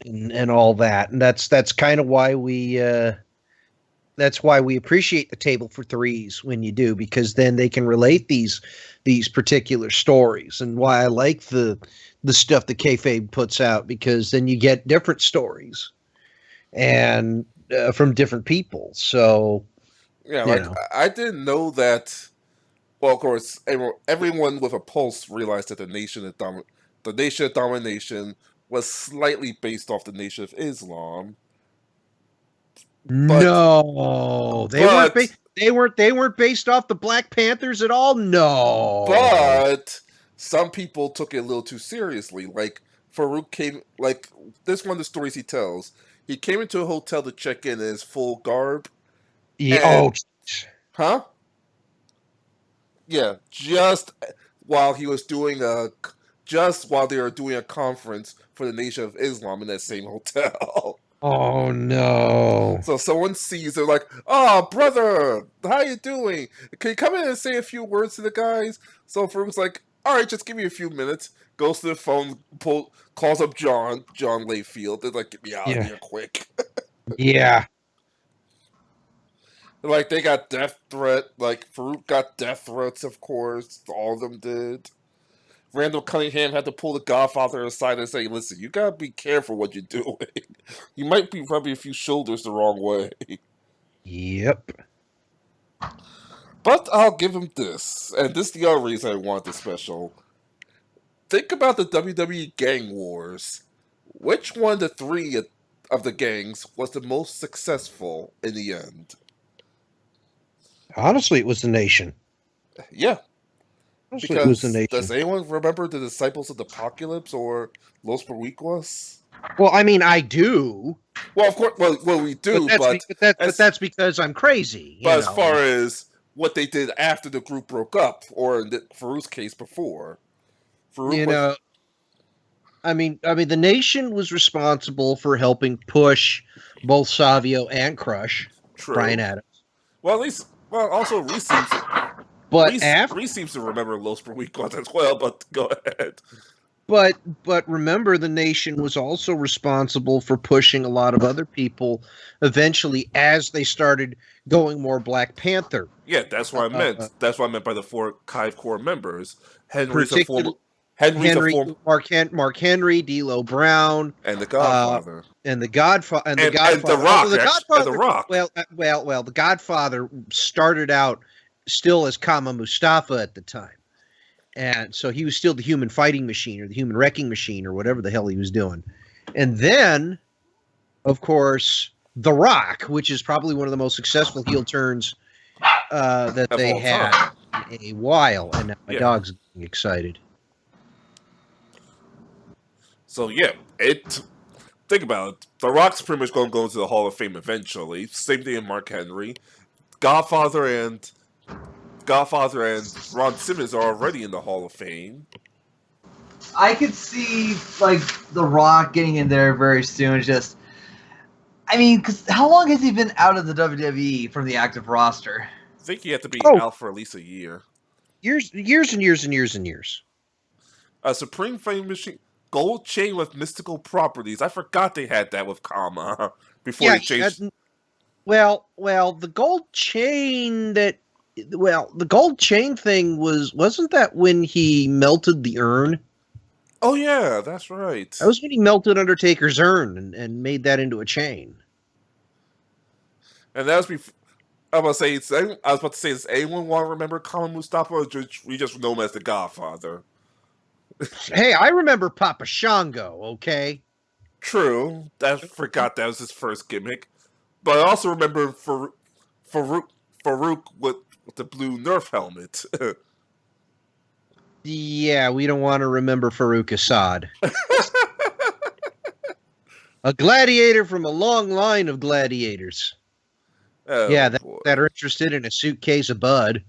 And all that. And that's kind of why we appreciate the Table for 3s when you do, because then they can relate these particular stories, and why I like the stuff that Kayfabe puts out, because then you get different stories and from different people. So yeah, I didn't know that. Well, of course, everyone with a pulse realized that the Nation of Domination was slightly based off the Nation of Islam. No, they weren't based off the Black Panthers at all. No, but some people took it a little too seriously. Like, Farouk came, like, this one of the stories he tells. He came into a hotel to check in his full garb. Yeah. Huh? Yeah, just while they were doing a conference for the Nation of Islam in that same hotel. Oh no! So someone sees, they're like, "Oh, brother, how you doing? Can you come in and say a few words to the guys?" So Farouk's like, "All right, just give me a few minutes." Goes to the phone, calls up John Layfield. They're like, "Get me out of Yeah, here quick!" yeah. Like they got death threat. Like Farouk got death threats, of course. All of them did. Randall Cunningham had to pull the Godfather aside and say, "Listen, you gotta be careful what you're doing. You might be rubbing a few shoulders the wrong way." Yep. But I'll give him this, and this is the other reason I want this special. Think about the WWE Gang Wars. Which one of the three of the gangs was the most successful in the end? Honestly, it was the Nation. Yeah, Honestly, it was the because Nation. does anyone remember the Disciples of the Apocalypse or Los Boricuas? Well, I mean, I do. Well, of course, well we do, but that's because I'm crazy. But as far as what they did after the group broke up, or in Farouk's case before, I mean, the Nation was responsible for helping push both Savio and Crush, true. Brian Adams. Well, at least, also Reese seems to remember Los Boricuas as well. But go ahead. But remember, the Nation was also responsible for pushing a lot of other people eventually as they started going more Black Panther. Yeah, that's what I meant. That's what I meant by the 4 Hive core members. Mark Henry, D'Lo Brown, and the Godfather, and the Godfather, and the Rock. The Rock. Well, the Godfather started out still as Kama Mustafa at the time. And so he was still the human fighting machine or the human wrecking machine or whatever the hell he was doing. And then, of course, The Rock, which is probably one of the most successful heel turns that they had in a while. And now my dog's getting excited. So, yeah, think about it. The Rock's pretty much going to go into the Hall of Fame eventually. Same thing in Mark Henry. Godfather and Ron Simmons are already in the Hall of Fame. I could see like The Rock getting in there very soon. Just, I mean, because how long has he been out of the WWE from the active roster? I think he had to be out for at least a year. Years and years and years and years. A Supreme Fame Machine gold chain with mystical properties. I forgot they had that with Kama before they changed. Well, the gold chain that. Well, the gold chain thing wasn't that when he melted the urn? Oh yeah, that's right. That was when he melted Undertaker's urn and made that into a chain. And that was before. I was about to say, does anyone want to remember Kama Mustafa, or we just know him as the Godfather? Hey, I remember Papa Shango. Okay. True. I forgot that was his first gimmick, but I also remember Farouk with the blue Nerf helmet. Yeah, we don't want to remember Farouk Assad. A gladiator from a long line of gladiators. Oh, yeah, that are interested in a suitcase of Bud.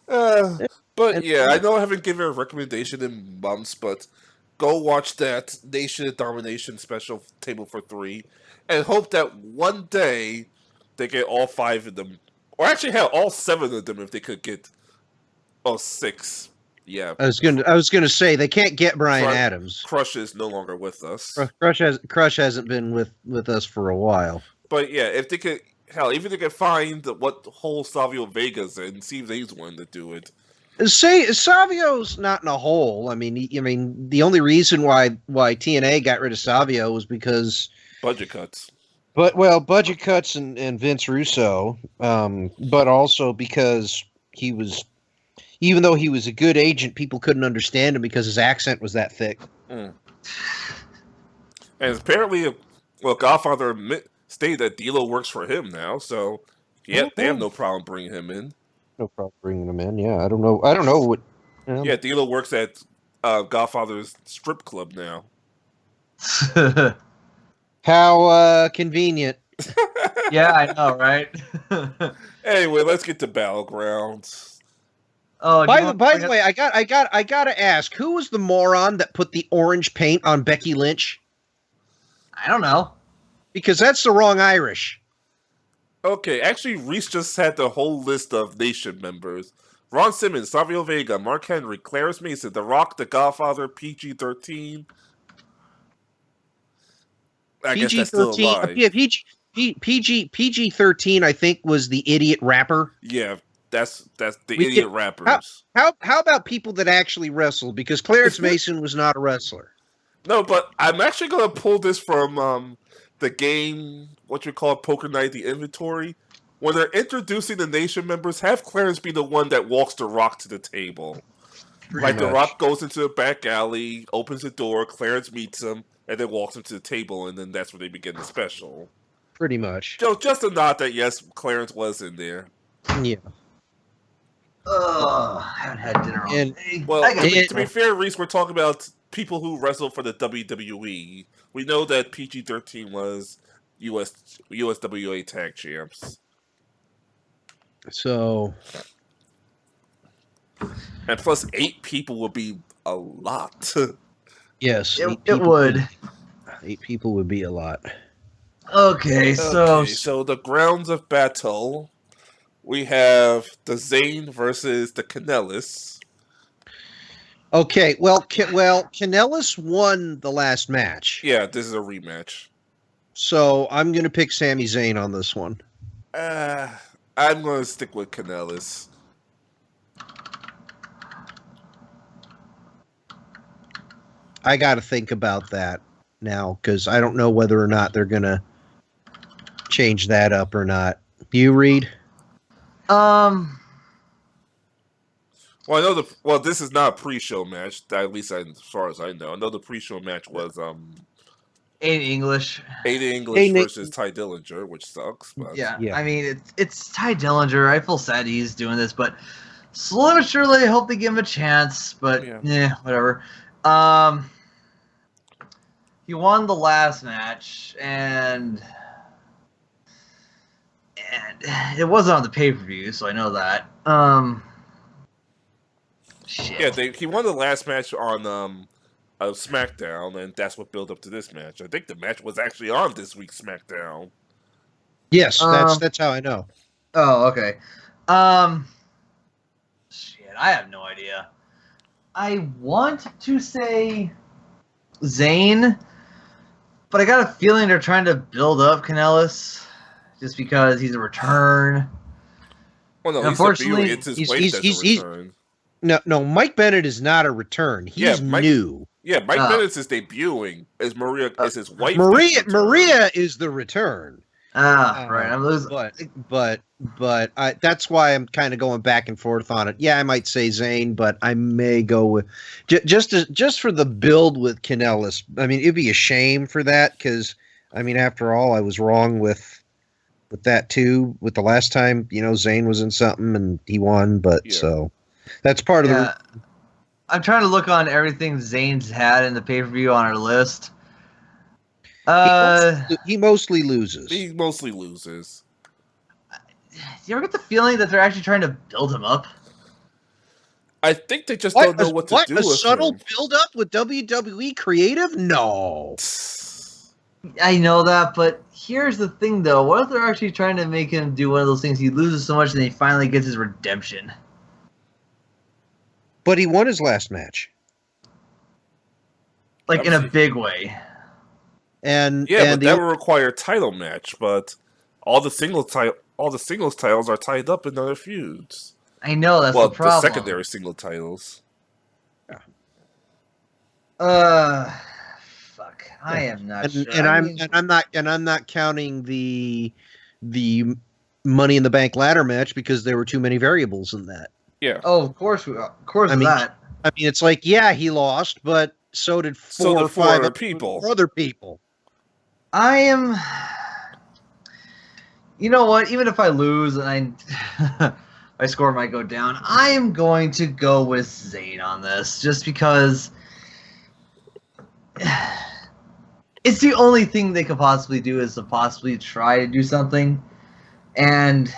But yeah, I know I haven't given a recommendation in months, but go watch that Nation of Domination special Table for 3, and hope that one day they get all 5 of them, or actually hell, all 7 of them if they could get 6. Yeah, I was gonna say they can't get Brian Adams. Crush is no longer with us. Crush hasn't been with us for a while. But yeah, if they could, hell, even if they could find what whole Savio Vega's in, see if he's willing to do it. Savio's not in a hole. I mean, the only reason why TNA got rid of Savio was because budget cuts. Budget cuts and Vince Russo, but also because he was, even though he was a good agent, people couldn't understand him because his accent was that thick. And apparently, Godfather stated that D'Lo works for him now, so yeah, they have no problem bringing him in. No problem bringing him in. Yeah, I don't know what. Yeah, D'Lo works at Godfather's strip club now. How convenient. Yeah, I know, right? Anyway, let's get to Battleground. Oh, by the way, I gotta ask, who was the moron that put the orange paint on Becky Lynch? I don't know. Because that's the wrong Irish. Okay, actually, Reese just had the whole list of Nation members. Ron Simmons, Savio Vega, Mark Henry, Clarence Mason, The Rock, The Godfather, PG-13. I guess that's still alive. Yeah, PG-13, I think, was the idiot rapper. Yeah, that's the idiot rappers. How about people that actually wrestled? Because Clarence Mason was not a wrestler. No, but I'm actually going to pull this from the game, what you call Poker Night, the inventory. When they're introducing the Nation members, have Clarence be the one that walks The Rock to the table. The Rock goes into the back alley, opens the door, Clarence meets him, and then walks him to the table, and then that's where they begin the special. Pretty much. Just a nod that, yes, Clarence was in there. Yeah. I haven't had dinner all day. Well, to be fair, Reese, we're talking about people who wrestled for the WWE. We know that PG-13 was USWA Tag Champs. So... And plus, 8 people would be a lot. Yes. It would. 8 people would be a lot. Okay, so the grounds of battle, we have the Zayn versus the Kanellis. Okay, well, Kanellis won the last match. Yeah, this is a rematch. So I'm going to pick Sami Zayn on this one. I'm going to stick with Kanellis. I got to think about that now because I don't know whether or not they're going to change that up or not. You, Reed? Well, I know this is not a pre-show match. At least as far as I know. I know the pre-show match was Aiden English versus Ty Dillinger, which sucks. But yeah. I mean it's Ty Dillinger. I feel sad he's doing this, but slowly but surely, I hope they give him a chance. But yeah, whatever. He won the last match, and it wasn't on the pay-per-view, so I know that. Shit. Yeah, he won the last match on SmackDown, and that's what built up to this match. I think the match was actually on this week's SmackDown. Yes, that's how I know. Oh, okay. Shit, I have no idea. I want to say Zayn, but I got a feeling they're trying to build up Kanellis just because he's a return. Well, no, unfortunately, it's his wife that's a return. No, Mike Bennett is not a return. He's new. Yeah, Mike Bennett is debuting. Is his wife? Maria is the return. Right. I'm losing. But that's why I'm kind of going back and forth on it. Yeah, I might say Zayn, but I may go with just for the build with Kanellis. I mean, it'd be a shame for that because I mean, after all, I was wrong with that too. With the last time, Zayn was in something and he won, but so that's part of the. I'm trying to look on everything Zayn's had in the pay-per-view on our list. He mostly loses. He mostly loses. Do you ever get the feeling that they're actually trying to build him up? I think they just don't know what to do with him. A subtle build-up with WWE creative? No. I know that, but here's the thing, though. What if they're actually trying to make him do one of those things? He loses so much and he finally gets his redemption. But he won his last match. Like, in a big way. But that would require a title match, but all the singles titles are tied up in other feuds. I know, that's the problem. The secondary single titles. Fuck. I am not sure. And I'm not counting the Money in the Bank ladder match because there were too many variables in that. Yeah. Oh, of course that. I mean, it's like, yeah, he lost, but so did four or five other people. I am. You know what? Even if I lose and my score might go down, I am going to go with Zayn on this, just because it's the only thing they could possibly do is to possibly try to do something, and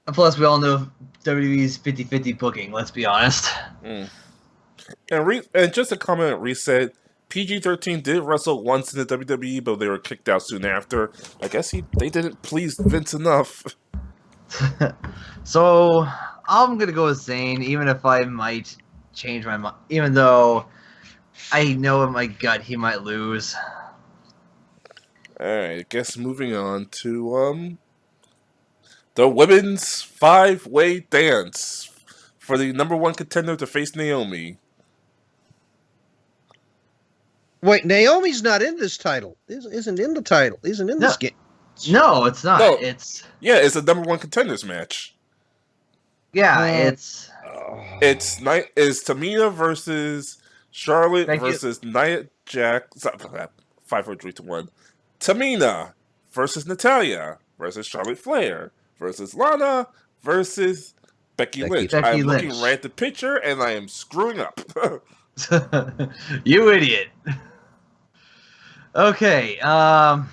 Plus, we all know WWE's 50-50 booking. Let's be honest. Mm. And just a comment at Reset. PG-13 did wrestle once in the WWE, but they were kicked out soon after. I guess they didn't please Vince enough. So I'm gonna go with Zayn, even if I might change my mind. Even though I know in my gut he might lose. Alright, I guess moving on to the women's 5-way dance for the #1 contender to face Naomi. Wait, Naomi's not in this title. Isn't in the title. Isn't in this game. No, it's not. No. It's it's a #1 contenders match. Yeah, it's Tamina versus Charlotte versus Nia Jax. 5, 4, 3, 2, 1. Tamina versus Natalya versus Charlotte Flair versus Lana versus Becky Lynch. I'm looking right at the picture and I am screwing up. You idiot. Okay. I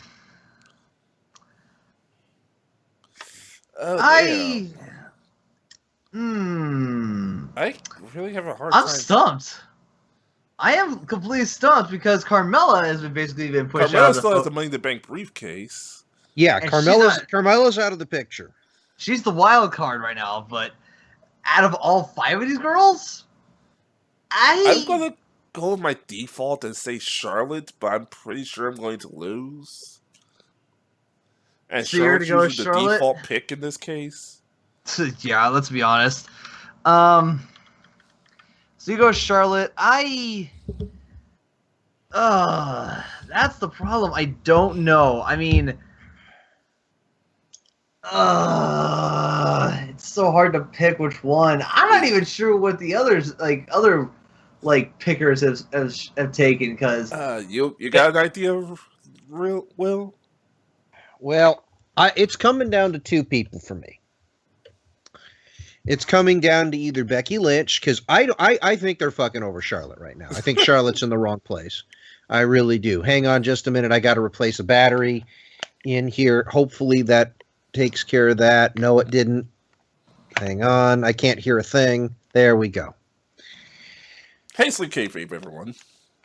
really have a hard time. I'm stumped. I am completely stumped because Carmella has basically been pushed out. Carmella still has the Money in the Bank briefcase. Yeah, Carmella's out of the picture. She's the wild card right now, but out of all 5 of these girls, I'm gonna go with my default and say Charlotte, but I'm pretty sure I'm going to lose. And so you're Charlotte's gonna go usually the Charlotte? default pick in this case. Yeah, let's be honest. So you go Charlotte. That's the problem. I don't know. I mean, it's so hard to pick which one. I'm not even sure what the other pickers have taken because you got an idea, Will? Well, it's coming down to 2 people for me. It's coming down to either Becky Lynch, because I think they're fucking over Charlotte right now. I think Charlotte's in the wrong place. I really do. Hang on just a minute. I got to replace a battery in here. Hopefully that takes care of that. No, it didn't. Hang on. I can't hear a thing. There we go. Hastly Kayfabed, everyone.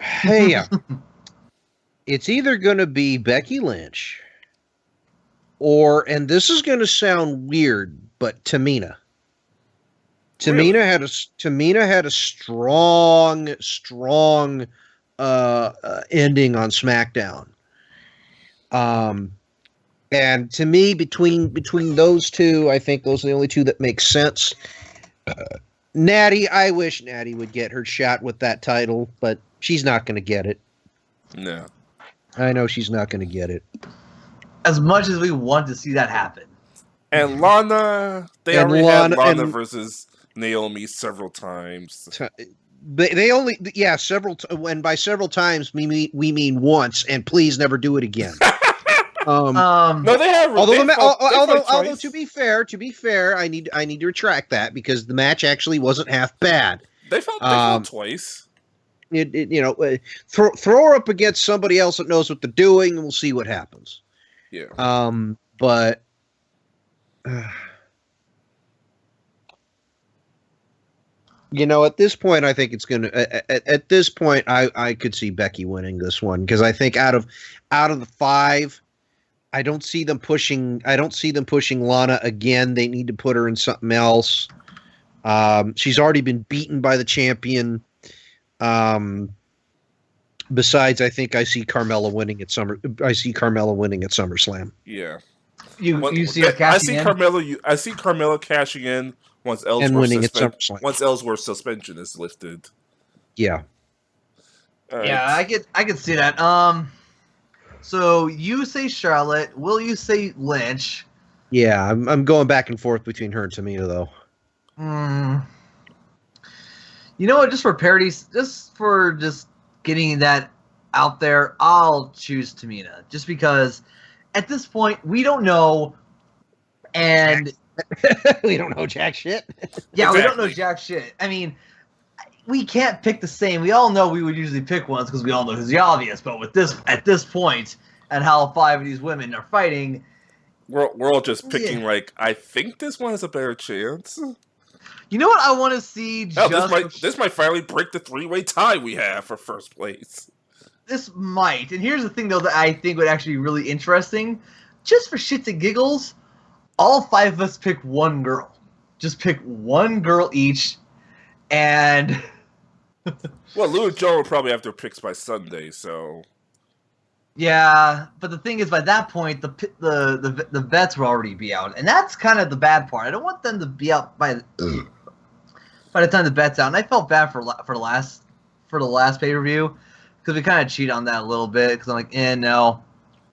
Hey, it's either going to be Becky Lynch and this is going to sound weird, but Tamina. Tamina had a strong ending on SmackDown. And to me, between those two, I think those are the only 2 that make sense. Natty, I wish Natty would get her shot with that title, but she's not going to get it. No. I know she's not going to get it. As much as we want to see that happen. And Lana, had Lana versus Naomi several times. They only, several. And by several times, we mean once. And please never do it again. No, they have. Although to be fair, I need to retract that because the match actually wasn't half bad. They fought twice. Throw her up against somebody else that knows what they're doing, and we'll see what happens. Yeah. But. At this point, I think it's gonna. At this point, I could see Becky winning this one because I think out of the 5, I don't see them pushing. I don't see them pushing Lana again. They need to put her in something else. She's already been beaten by the champion. Besides, I think I see Carmella winning at SummerSlam. Yeah. You see her cashing in? I see Carmella cashing in once Ellsworth's suspension is lifted. Yeah. Right. Yeah, I could see that. So you say Charlotte, will you say Lynch? Yeah, I'm going back and forth between her and Tamina though. You know what? Just for parity, just getting that out there, I'll choose Tamina. Just because at this point we don't know, and we don't know jack shit. Yeah, exactly. We don't know jack shit. I mean, we can't pick the same. We all know we would usually pick ones because we all know who's the obvious. But with this, at this point, and how 5 of these women are fighting, we're all just picking like I think this one has a better chance. You know what I want to see? Hell, this might finally break the 3-way tie we have for first place. This might. And here's the thing, though, that I think would actually be really interesting. Just for shits and giggles, all 5 of us pick one girl. Just pick one girl each, and... Well, Lou and Joe will probably have their picks by Sunday, so... Yeah, but the thing is, by that point, the bets will already be out. And that's kind of the bad part. I don't want them to be out by the time the bet's out. And I felt bad for the last pay-per-view, because we kind of cheat on that a little bit, because I'm like, no.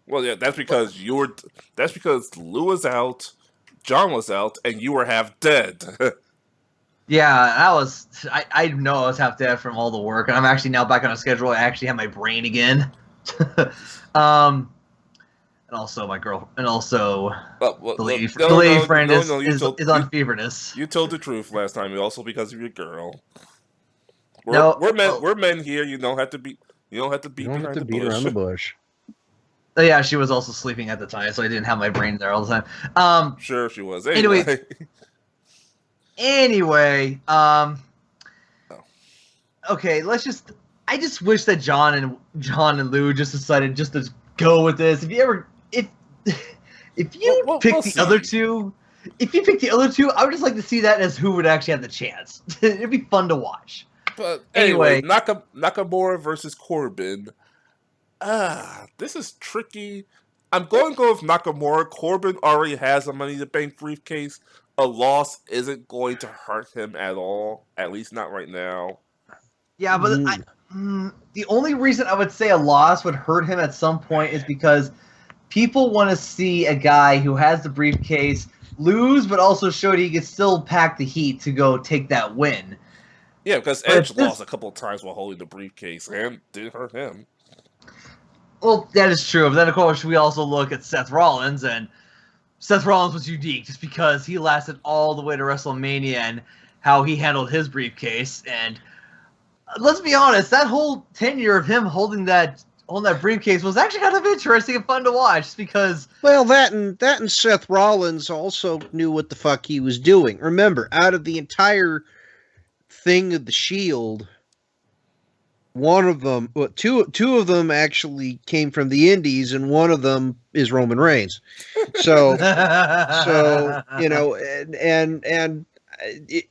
Well, yeah, that's because Lou was out, John was out, and you were half dead. Yeah, I know I was half dead from all the work, and I'm actually now back on a schedule. I actually have my brain again. And also my girl, and also the lady friend is on feverness. You told the truth last time, also because of your girl. We're men here. You don't have to beat around the bush. Oh, yeah, she was also sleeping at the time, so I didn't have my brain there all the time. Sure, she was. Anyway, okay, I just wish that John and Lou just decided just to go with this. If you pick the other two, I would just like to see that as who would actually have the chance. It'd be fun to watch. But anyway, Nakamura versus Corbin. This is tricky. I'm going to go with Nakamura. Corbin already has a Money in the Bank briefcase. A loss isn't going to hurt him at all. At least not right now. Yeah, but the only reason I would say a loss would hurt him at some point is because people want to see a guy who has the briefcase lose, but also show that he can still pack the heat to go take that win. Yeah, because Edge lost a couple of times while holding the briefcase, and it didn't hurt him. Well, that is true. But then, of course, we also look at Seth Rollins, and Seth Rollins was unique just because he lasted all the way to WrestleMania and how he handled his briefcase. And let's be honest, that whole tenure of him holding that briefcase was actually kind of interesting and fun to watch, just because. Well, that and Seth Rollins also knew what the fuck he was doing. Remember, out of the entire thing of the Shield, one of them, two of them actually came from the Indies, and one of them is Roman Reigns. So you know, and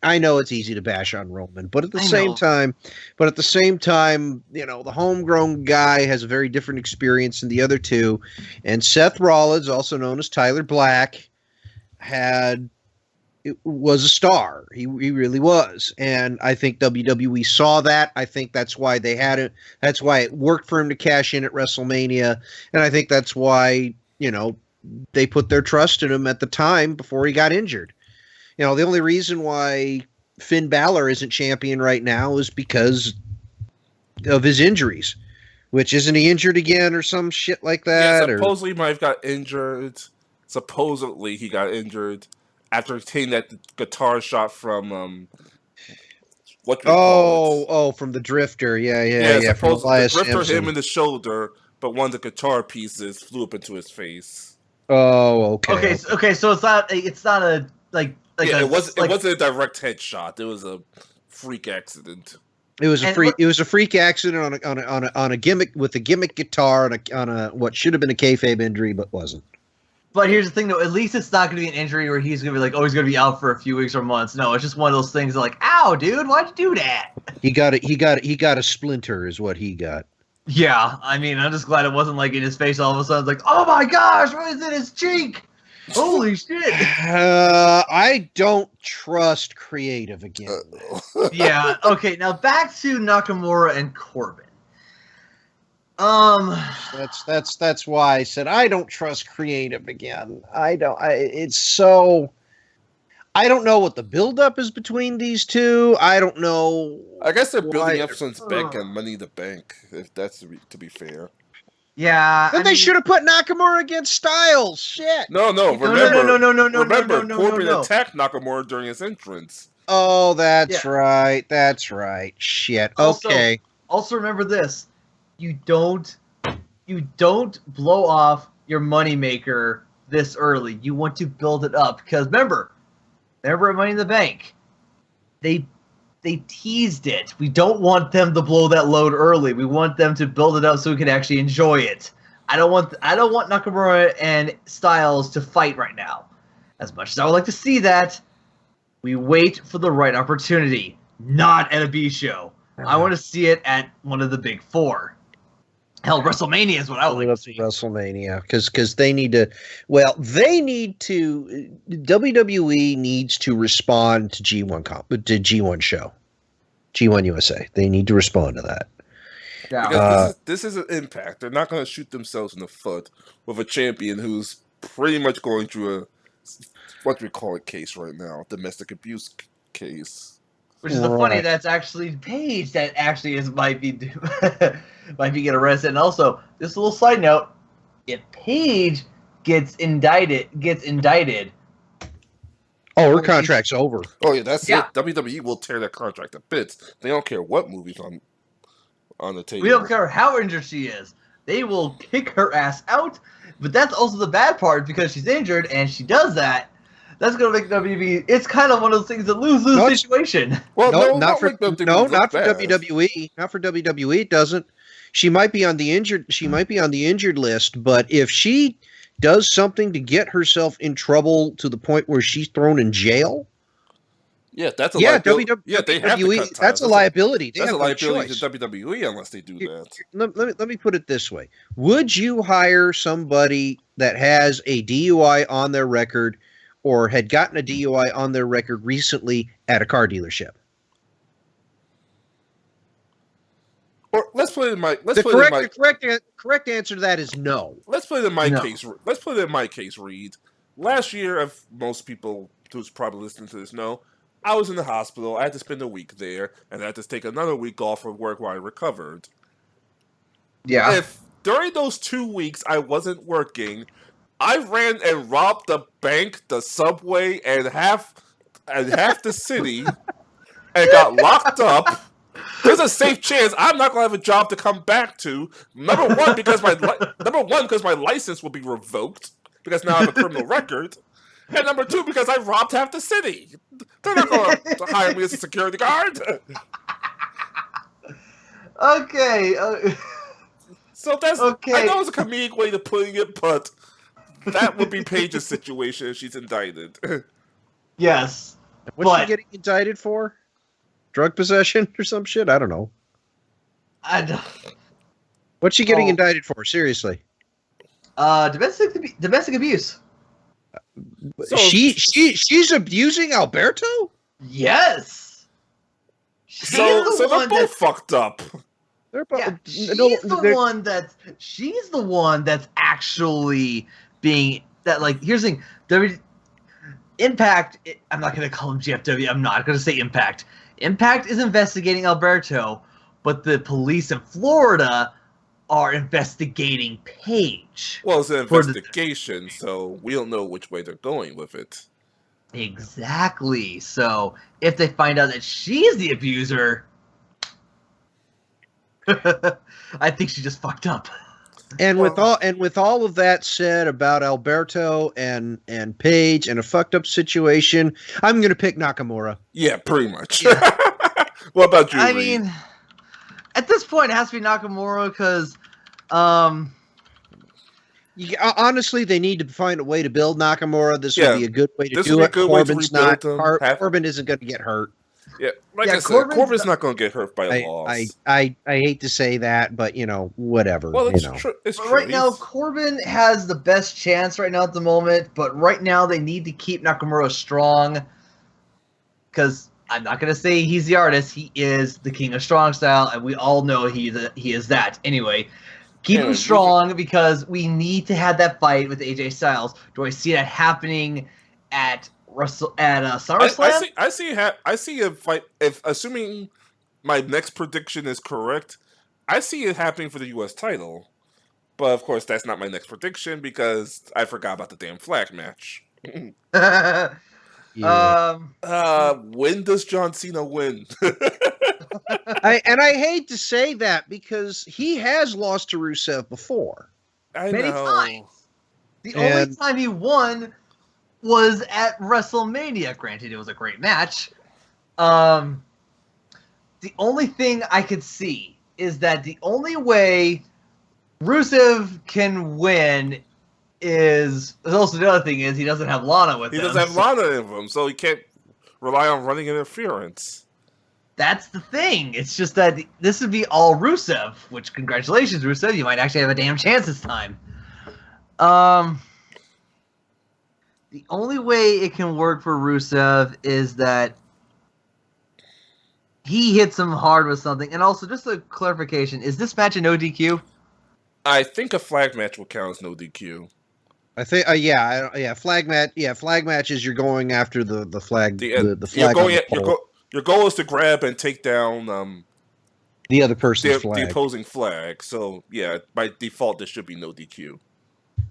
I know it's easy to bash on Roman, but at the same time, you know, the homegrown guy has a very different experience than the other two, and Seth Rollins, also known as Tyler Black, was a star. He really was. And I think WWE saw that. I think that's why they had it. That's why it worked for him to cash in at WrestleMania. And I think that's why, you know, they put their trust in him at the time before he got injured. You know, the only reason why Finn Balor isn't champion right now is because of his injuries. Which, isn't he injured again or some shit like that? Yeah, supposedly he might have got injured. Supposedly he got injured after taking that guitar shot from from the Drifter, yeah. From the Drifter hit him in the shoulder, but one of the guitar pieces flew up into his face. Oh, okay. Okay. So it wasn't a direct headshot. It was a freak accident. It was a freak accident on a gimmick with a gimmick guitar on a what should have been a kayfabe injury, but wasn't. But here's the thing, though. At least it's not going to be an injury where he's going to be like, oh, he's going to be out for a few weeks or months. No, it's just one of those things that like, ow, dude, why'd you do that? He got a splinter is what he got. Yeah, I mean, I'm just glad it wasn't like in his face all of a sudden. It's like, oh my gosh, what is in his cheek? Holy shit. I don't trust creative again. Yeah, okay, now back to Nakamura and Corbin. That's why I said I don't trust creative again. I don't know what the buildup is between these two. I don't know. I guess they're building up since Bank and Money in the Bank, if that's to be fair. Yeah. Then they should have put Nakamura against Styles. Shit. No. Remember, Corbin attacked Nakamura during his entrance. Oh, that's right. That's right. Shit. Okay. Also remember this. You don't blow off your moneymaker this early. You want to build it up because remember at Money in the Bank, they teased it. We don't want them to blow that load early. We want them to build it up so we can actually enjoy it. I don't want Nakamura and Styles to fight right now. As much as I would like to see that, we wait for the right opportunity. Not at a B show. I want to see it at one of the big four. Hell, WrestleMania is what I would like to see. WrestleMania, because they need to. Well, WWE needs to respond to G1 show, G1 USA. They need to respond to that. Yeah. Because this is an Impact. They're not going to shoot themselves in the foot with a champion who's pretty much going through a what do we call it case right now, domestic abuse case. Which is the funny that's actually Paige that actually might be get arrested. And also, this little side note: if Paige gets indicted, her contract's over. Oh yeah, that's it. WWE will tear that contract to bits. They don't care what movie's on the table. We don't care how injured she is. They will kick her ass out. But that's also the bad part because she's injured and she does that. That's going to make WWE. It's kind of one of those things, a lose-lose situation. Well, not for WWE. Not for WWE. It doesn't. She might be on the injured list, but if she does something to get herself in trouble to the point where she's thrown in jail, that's a liability. They have to cut ties. That's a liability. That's a liability to WWE unless they do that. Let me put it this way: would you hire somebody that has a DUI on their record? Or had gotten a DUI on their record recently at a car dealership? Or let's put it in my correct answer to that is no. Let's put it in my case. Let's put it in my case, Reed. Last year, if most people who's probably listening to this know, I was in the hospital. I had to spend a week there, and I had to take another week off from work while I recovered. Yeah. If during those 2 weeks I wasn't working, I ran and robbed the bank, the subway, and half the city, and got locked up. There's a safe chance I'm not gonna have a job to come back to. Number one, because my license will be revoked because now I have a criminal record, and number two, because I robbed half the city. They're not gonna hire me as a security guard. Okay. So that's okay. I know it's a comedic way of putting it, but. That would be Paige's situation if she's indicted. Yes. What's she getting indicted for? Drug possession or some shit? I don't know. What's she getting indicted for? Seriously. Domestic abuse. So, she's abusing Alberto? Yes. So they're both fucked up. She's the one that's actually being that, like, here's the thing. Impact, I'm not going to call him GFW. I'm not going to say Impact. Impact is investigating Alberto, but the police in Florida are investigating Paige. Well, it's an investigation, so we don't know which way they're going with it. Exactly. So if they find out that she's the abuser, I think she just fucked up. And with all of that said about Alberto and Paige and a fucked up situation, I'm going to pick Nakamura. Yeah, pretty much. Yeah. What about you? I mean, at this point, it has to be Nakamura because, honestly, they need to find a way to build Nakamura. This would be a good way to do it. Corbin's not. Corbin isn't going to get hurt. Yeah, I said, Corbin's not going to get hurt by a loss. I hate to say that, but whatever. Well, it's true. Right now, Corbin has the best chance right now at the moment, but right now they need to keep Nakamura strong because I'm not going to say he's the artist. He is the king of strong style, and we all know he is that. Anyway, keep him strong because we need to have that fight with AJ Styles. Do I see that happening at SummerSlam? I see a fight. If assuming my next prediction is correct, I see it happening for the U.S. title. But of course, that's not my next prediction because I forgot about the damn flag match. When does John Cena win? I hate to say that because he has lost to Rusev before. I many know. times. The only time he won was at WrestleMania. Granted, it was a great match. The only thing I could see is that the only way Rusev can win is also the other thing is he doesn't have Lana with him. He doesn't have Lana in him, so he can't rely on running interference. That's the thing. It's just that this would be all Rusev, which congratulations, Rusev. You might actually have a damn chance this time. The only way it can work for Rusev is that he hits him hard with something. And also, just a clarification, is this match a no DQ? I think a flag match will count as no DQ. I think, flag match. Yeah, flag matches. You're going after the flag. The flag. Your goal is to grab and take down the other person's flag, the opposing flag. So yeah, by default, there should be no DQ.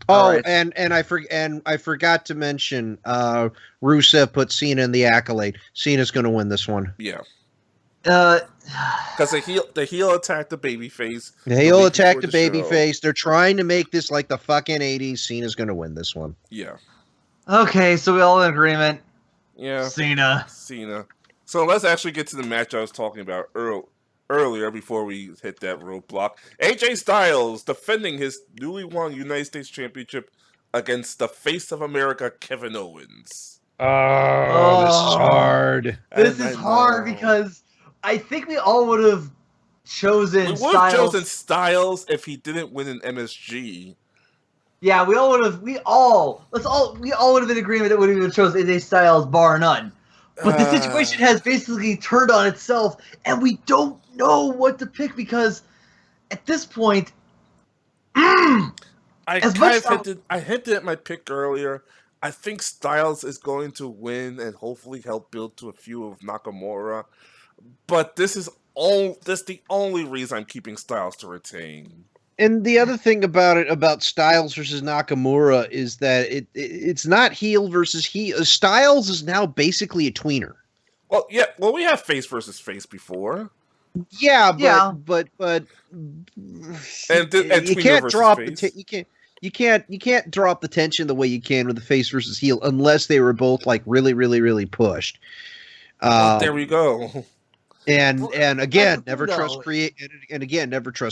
Oh, right. and I forgot to mention, Rusev put Cena in the accolade. Cena's going to win this one. Yeah. Because the heel attacked the babyface. The heel attacked the babyface. They're trying to make this like the fucking 80s. Cena's going to win this one. Yeah. Okay, so we all in agreement. Yeah. Cena. So let's actually get to the match I was talking about earlier before we hit that roadblock. AJ Styles defending his newly won United States Championship against the face of America, Kevin Owens. Oh, this is hard. This is hard because I think we all would have chosen Styles. We would have chosen Styles if he didn't win an MSG. Yeah, we all would have. We all would have been in agreement that we would have chosen AJ Styles, bar none. But the situation has basically turned on itself, and we don't know what to pick because at this point, I hinted at my pick earlier. I think Styles is going to win and hopefully help build to a feud of Nakamura. But this is the only reason I'm keeping Styles to retain. And the other thing about Styles versus Nakamura is that it's not heel versus heel. Styles is now basically a tweener. Well, yeah. Well, we have face versus face before. Yeah, but you can't drop you can't drop the tension the way you can with the face versus heel unless they were both like really, really, really pushed. There we go. And again, never trust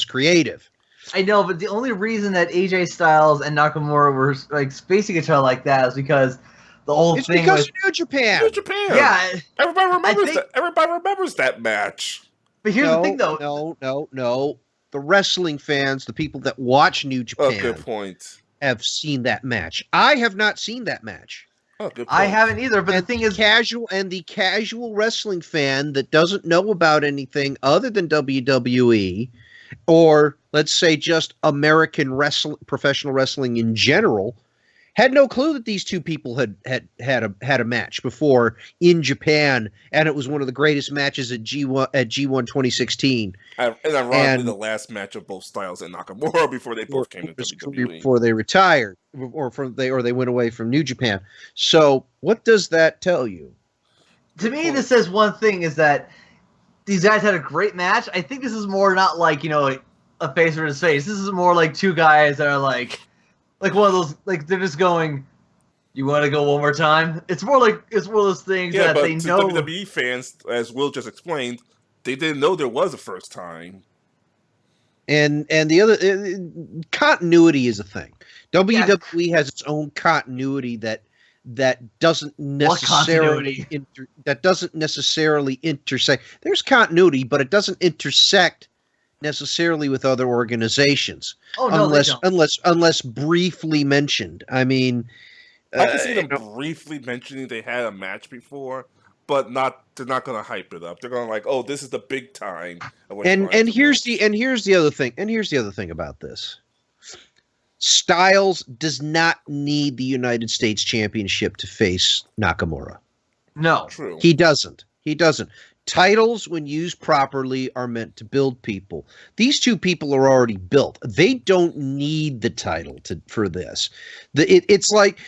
creative. I know, but the only reason that AJ Styles and Nakamura were like spacing each other like that is because the whole thing because was New Japan. New Japan. Yeah, everybody remembers that. Everybody remembers that match. But here's the thing, though. No. The wrestling fans, the people that watch New Japan, good point, have seen that match. I have not seen that match. Oh, good point. I haven't either. But the thing is, the casual wrestling fan that doesn't know about anything other than WWE. Or let's say just American professional wrestling in general, had no clue that these two people had a match before in Japan, and it was one of the greatest matches at G1 2016. And ironically, the last match of both Styles and Nakamura before they both came to WWE. Before they retired, or they went away from New Japan. So what does that tell you? To me, this says one thing is that these guys had a great match. I think this is more not like, a face versus face. This is more like two guys that are like one of those, like they're just going, you want to go one more time? It's more like, it's one of those things that they know. WWE fans, as Will just explained, they didn't know there was a first time. And the other, continuity is a thing. WWE has its own continuity that doesn't necessarily intersect. There's continuity, but it doesn't intersect necessarily with other organizations. Oh no, unless briefly mentioned. I mean, I can see them briefly mentioning they had a match before, but they're not going to hype it up. They're going like, "Oh, this is the big time." And here's the other thing. And here's the other thing about this. Styles does not need the United States Championship to face Nakamura. No. True. He doesn't. Titles, when used properly, are meant to build people. These two people are already built. They don't need the title for this. It's like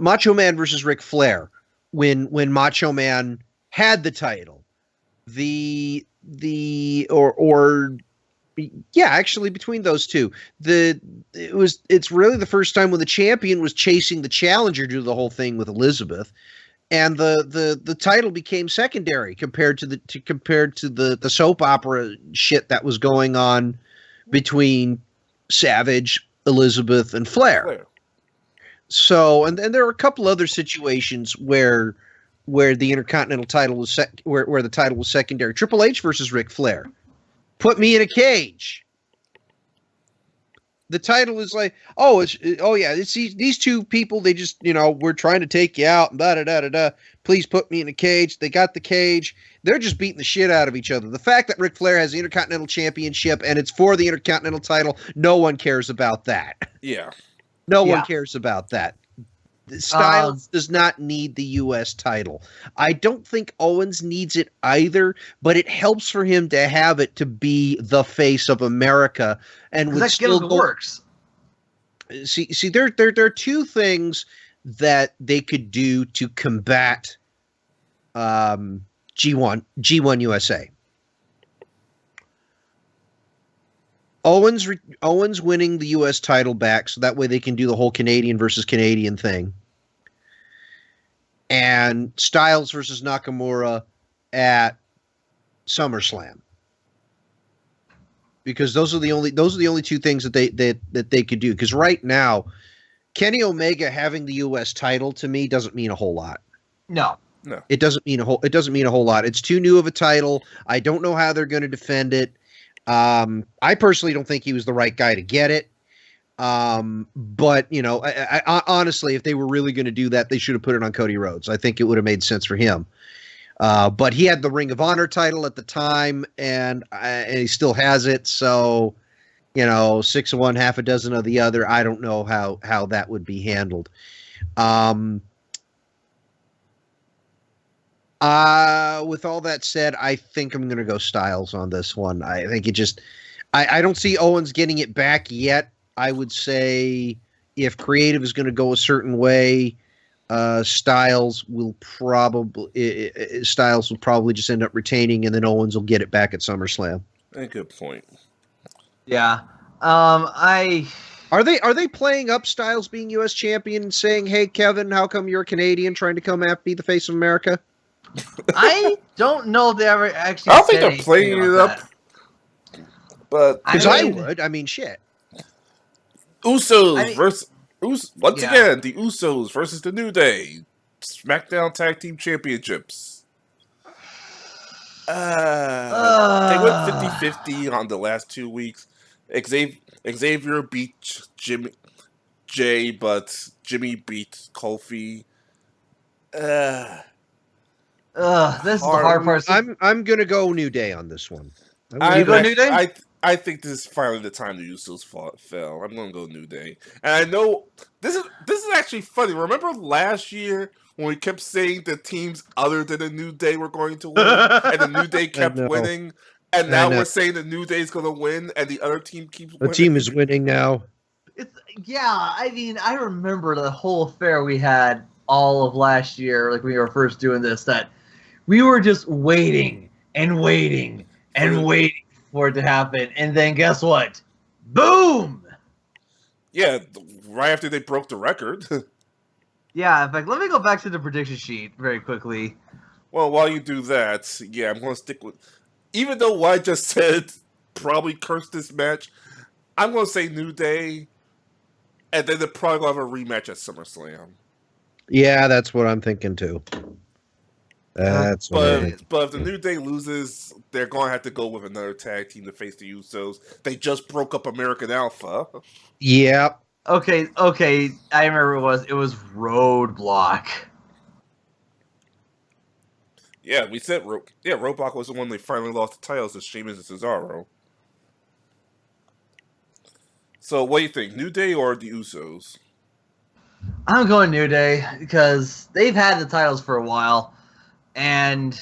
Macho Man versus Ric Flair. When Macho Man had the title, Yeah, actually, between those two, it's really the first time when the champion was chasing the challenger due to the whole thing with Elizabeth, and the title became secondary compared to the soap opera shit that was going on between Savage, Elizabeth, and Flair. So, and there are a couple other situations where the Intercontinental title was where the title was secondary. Triple H versus Ric Flair. Put me in a cage. The title is like, it's these two people. They just, we're trying to take you out. And da da da da da. Please put me in a cage. They got the cage. They're just beating the shit out of each other. The fact that Ric Flair has the Intercontinental Championship and it's for the Intercontinental title, no one cares about that. Yeah. No one cares about that. Styles does not need the U.S. title. I don't think Owens needs it either, but it helps for him to have it to be the face of America, and would still works. See, there are two things that they could do to combat G1 USA. Owens winning the U.S. title back, so that way they can do the whole Canadian versus Canadian thing. And Styles versus Nakamura at SummerSlam, because those are the only two things that they could do. Because right now, Kenny Omega having the U.S. title to me doesn't mean a whole lot. No. It doesn't mean a whole lot. It's too new of a title. I don't know how they're going to defend it. I personally don't think he was the right guy to get it. But I honestly, if they were really going to do that, they should have put it on Cody Rhodes. I think it would have made sense for him. But he had the Ring of Honor title at the time, and he still has it. So, 6 of one, half a dozen of the other. I don't know how that would be handled. With all that said, I think I'm going to go Styles on this one. I think I don't see Owens getting it back yet. I would say if creative is going to go a certain way, Styles will probably just end up retaining, and then Owens will get it back at SummerSlam. A good point. Yeah. Are they playing up Styles being U.S. champion and saying, "Hey, Kevin, how come you're a Canadian trying to come be the face of America"? I don't know if they ever actually. I don't think they're playing it up, but because I would. I mean, shit. Usos versus again, the Usos versus the New Day, SmackDown Tag Team Championships. They went 50-50 on the last 2 weeks. Xavier beat Jay, but Jimmy beat Kofi. This is the hard part. I'm gonna go New Day on this one. You go New Day? I think this is finally the time the Usos fell. I'm gonna go New Day, and I know this is actually funny. Remember last year when we kept saying the teams other than the New Day were going to win, and the New Day kept winning, and now we're saying the New Day is gonna win, and the other team keeps winning. The team is winning now. I remember the whole affair we had all of last year, like when we were first doing this, that we were just waiting and waiting and waiting for it to happen, and then guess what? Boom! Yeah, right after they broke the record. Yeah, in fact, let me go back to the prediction sheet very quickly. Well, while you do that, yeah, I'm going to stick with... Even though what I just said probably cursed this match, I'm going to say New Day, and then they're probably going to have a rematch at SummerSlam. Yeah, that's what I'm thinking too. But if the New Day loses, they're going to have to go with another tag team to face the Usos. They just broke up American Alpha. Yep. Okay. I remember it was Roadblock. Yeah, we said Roadblock was the one they finally lost the titles to Sheamus and Cesaro. So what do you think, New Day or the Usos? I'm going New Day because they've had the titles for a while, and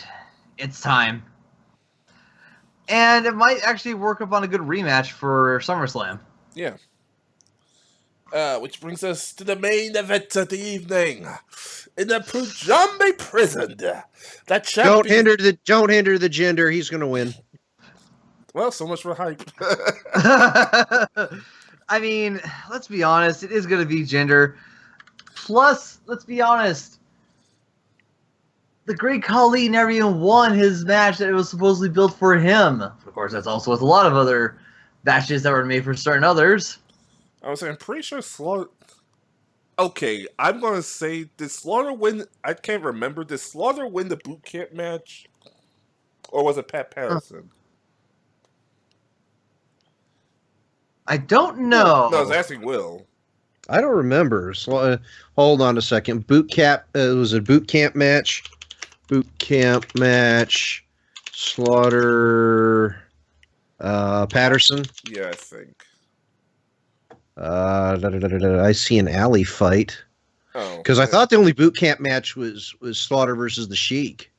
it's time. And it might actually work up on a good rematch for SummerSlam. Yeah. Which brings us to the main event of the evening. In the Punjabi prison. Don't hinder the gender. He's going to win. Well, so much for hype. I mean, let's be honest. It is going to be Jinder. Plus, let's be honest. The Great Khali never even won his match that it was supposedly built for him. Of course, that's also with a lot of other matches that were made for certain others. I was saying, I'm pretty sure Slaughter. Okay, I'm gonna say, did Slaughter win? I can't remember. Did Slaughter win the boot camp match, or was it Pat Patterson? I don't know. No, I was asking Will. I don't remember. Hold on a second. Boot camp. It was a boot camp match. Boot camp match. Slaughter. Patterson. Yeah, I think. I see an alley fight. Oh, because I thought the only boot camp match was Slaughter versus the Sheik.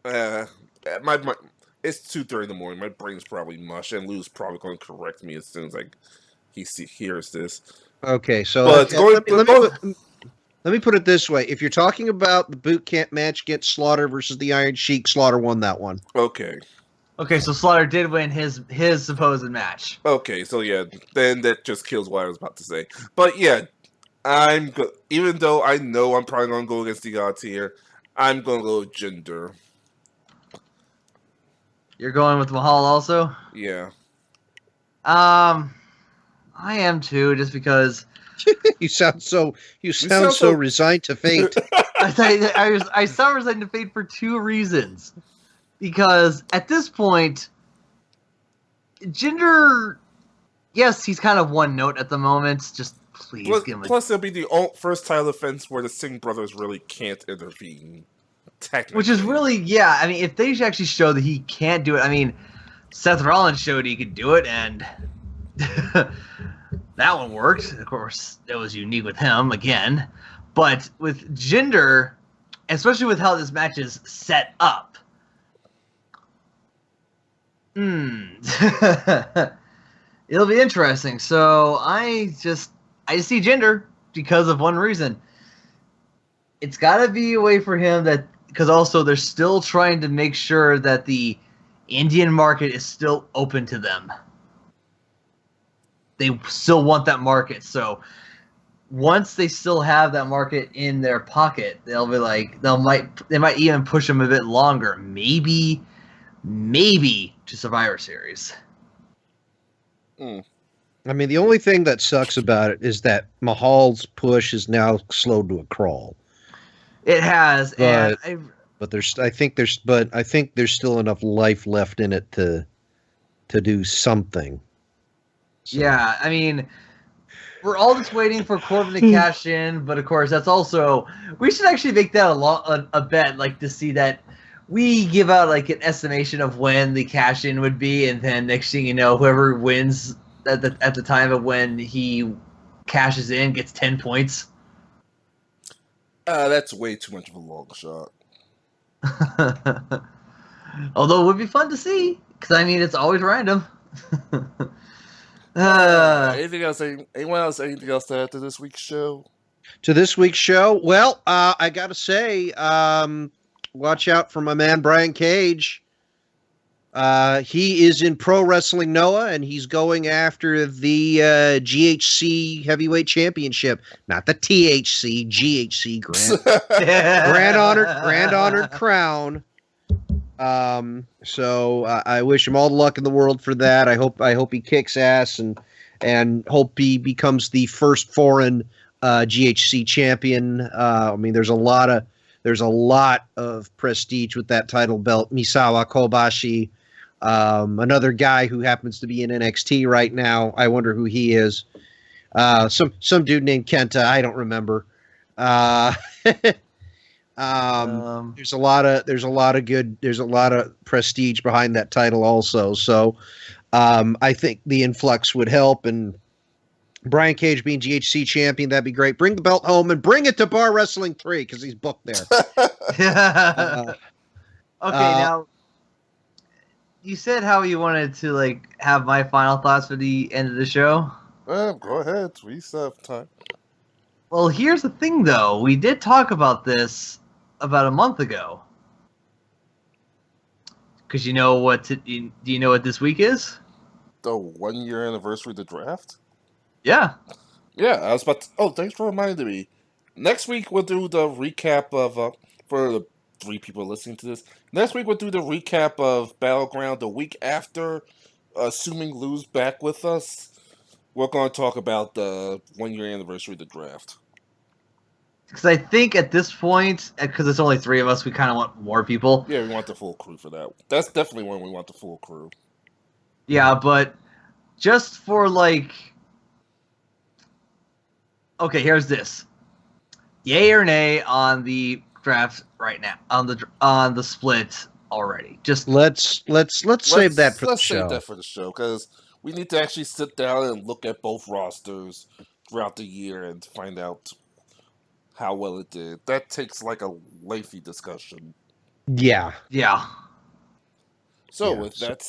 My it's 2:30 in the morning. My brain's probably mush, and Lou's probably going to correct me as soon as he hears this. Okay, so but let me put it this way: if you're talking about the boot camp match against Slaughter versus the Iron Sheik, Slaughter won that one. Okay. Okay, so Slaughter did win his supposed match. Okay, so yeah, then that just kills what I was about to say. But yeah, even though I know I'm probably going to go against the odds here, I'm going to go with Jinder. You're going with Mahal also? Yeah. I am too, just because you sound so resigned to fate. I sound resigned to fate for two reasons. Because at this point, Jinder, yes, he's kind of one note at the moment. Just please give him. Plus, it'll be the first title defense where the Singh brothers really can't intervene. Technically. Which is really, yeah. I mean, if they actually show that he can't do it, I mean, Seth Rollins showed he could do it, and that one worked. Of course, it was unique with him again. But with Jinder, especially with how this match is set up, it'll be interesting. So I just see Jinder because of one reason. It's got to be a way for him because also they're still trying to make sure that the Indian market is still open to them. They still want that market. So once they still have that market in their pocket, they'll be like, they might even push them a bit longer. Maybe to Survivor Series. I mean, the only thing that sucks about it is that Mahal's push is now slowed to a crawl. It has, but I think there's still enough life left in it to do something. So. Yeah, I mean, we're all just waiting for Corbin to cash in, but of course, that's also we should actually make that a bet, like to see that. We give out like an estimation of when the cash in would be, and then next thing you know, whoever wins at the time of when he cashes in gets 10 points. That's way too much of a long shot. Although it would be fun to see, because I mean it's always random. Anything else? Anyone else? Anything else to add to this week's show? To this week's show, well, I gotta say, watch out for my man Brian Cage. He is in Pro Wrestling Noah, and he's going after the GHC Heavyweight Championship, not the THC, GHC grand honored crown. So I wish him all the luck in the world for that. I hope he kicks ass and hope he becomes the first foreign GHC champion. I mean, there's a lot of prestige with that title belt. Misawa Kobashi, another guy who happens to be in NXT right now. I wonder who he is. Some dude named Kenta. I don't remember. There's a lot of prestige behind that title also. So I think the influx would help, and Brian Cage being GHC champion, that'd be great. Bring the belt home and bring it to Bar Wrestling 3 because he's booked there. Okay, now you said how you wanted to have my final thoughts for the end of the show. Go ahead. We still have time. Well, here's the thing, though. We did talk about this about a month ago. Because you know what? Do you know what this week is? The 1 year anniversary of the draft? Yeah. Yeah, I was about to... Oh, thanks for reminding me. Next week, we'll do the recap of... for the 3 people listening to this. Next week, we'll do the recap of Battleground. The week after, assuming Lou's back with us, we're going to talk about the 1 year anniversary of the draft. Because I think at this point, because it's only 3 of us, we kind of want more people. Yeah, we want the full crew for that. That's definitely when we want the full crew. Yeah, but just for like... Okay, here's this. Yay or nay on the draft right now, on the split already. Just let's save that for the show. Save that for the show, because we need to actually sit down and look at both rosters throughout the year and find out how well it did. That takes like a lengthy discussion. Yeah. So with that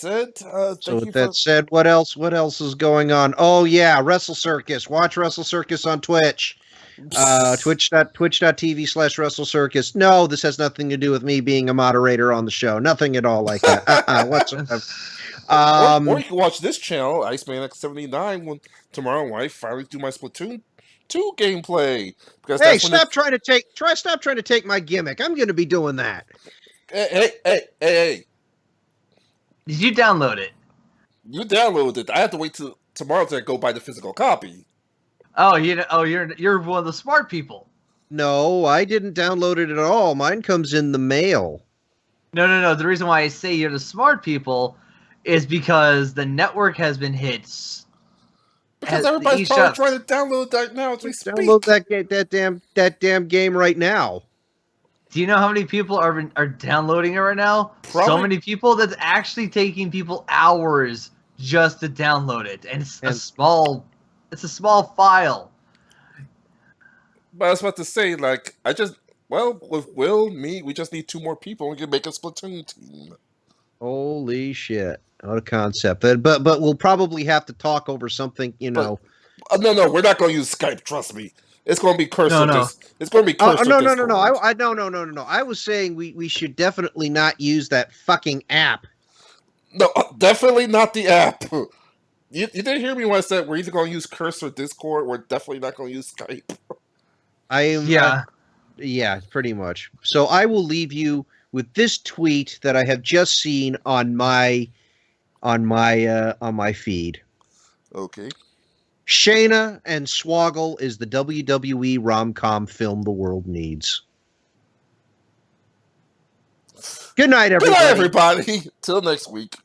said, what else is going on? Oh yeah, Wrestle Circus. Watch Wrestle Circus on Twitch. Twitch.tv/Wrestle Circus. No, this has nothing to do with me being a moderator on the show. Nothing at all like that. Whatsoever. Or you can watch this channel, Iceman X79, when tomorrow when I finally do my Splatoon 2 gameplay. Because hey, stop trying to take my gimmick. I'm going to be doing that. Hey. Did you download it? You downloaded it. I have to wait till tomorrow to go buy the physical copy. Oh, you're one of the smart people. No, I didn't download it at all. Mine comes in the mail. No. The reason why I say you're the smart people is because the network has been hit. Because everybody's probably trying to download that now as we speak. Download that damn game right now. Do you know how many people are downloading it right now? Probably. So many people that's actually taking people hours just to download it, and it's a small file. But I was about to say, like, with Will, we just need 2 more people. We can make a Splatoon team. Holy shit! What a concept! But we'll probably have to talk over something, No, we're not going to use Skype. Trust me. It's going to be cursor. No. It's going to be cursor. No. No. I was saying we should definitely not use that fucking app. No, definitely not the app. You didn't hear me when I said we're either going to use Cursor Discord. We're definitely not going to use Skype. Yeah, pretty much. So I will leave you with this tweet that I have just seen on my feed. Okay. Shayna and Swoggle is the WWE rom-com film the world needs. Good night, everybody. Good night, everybody. Till next week.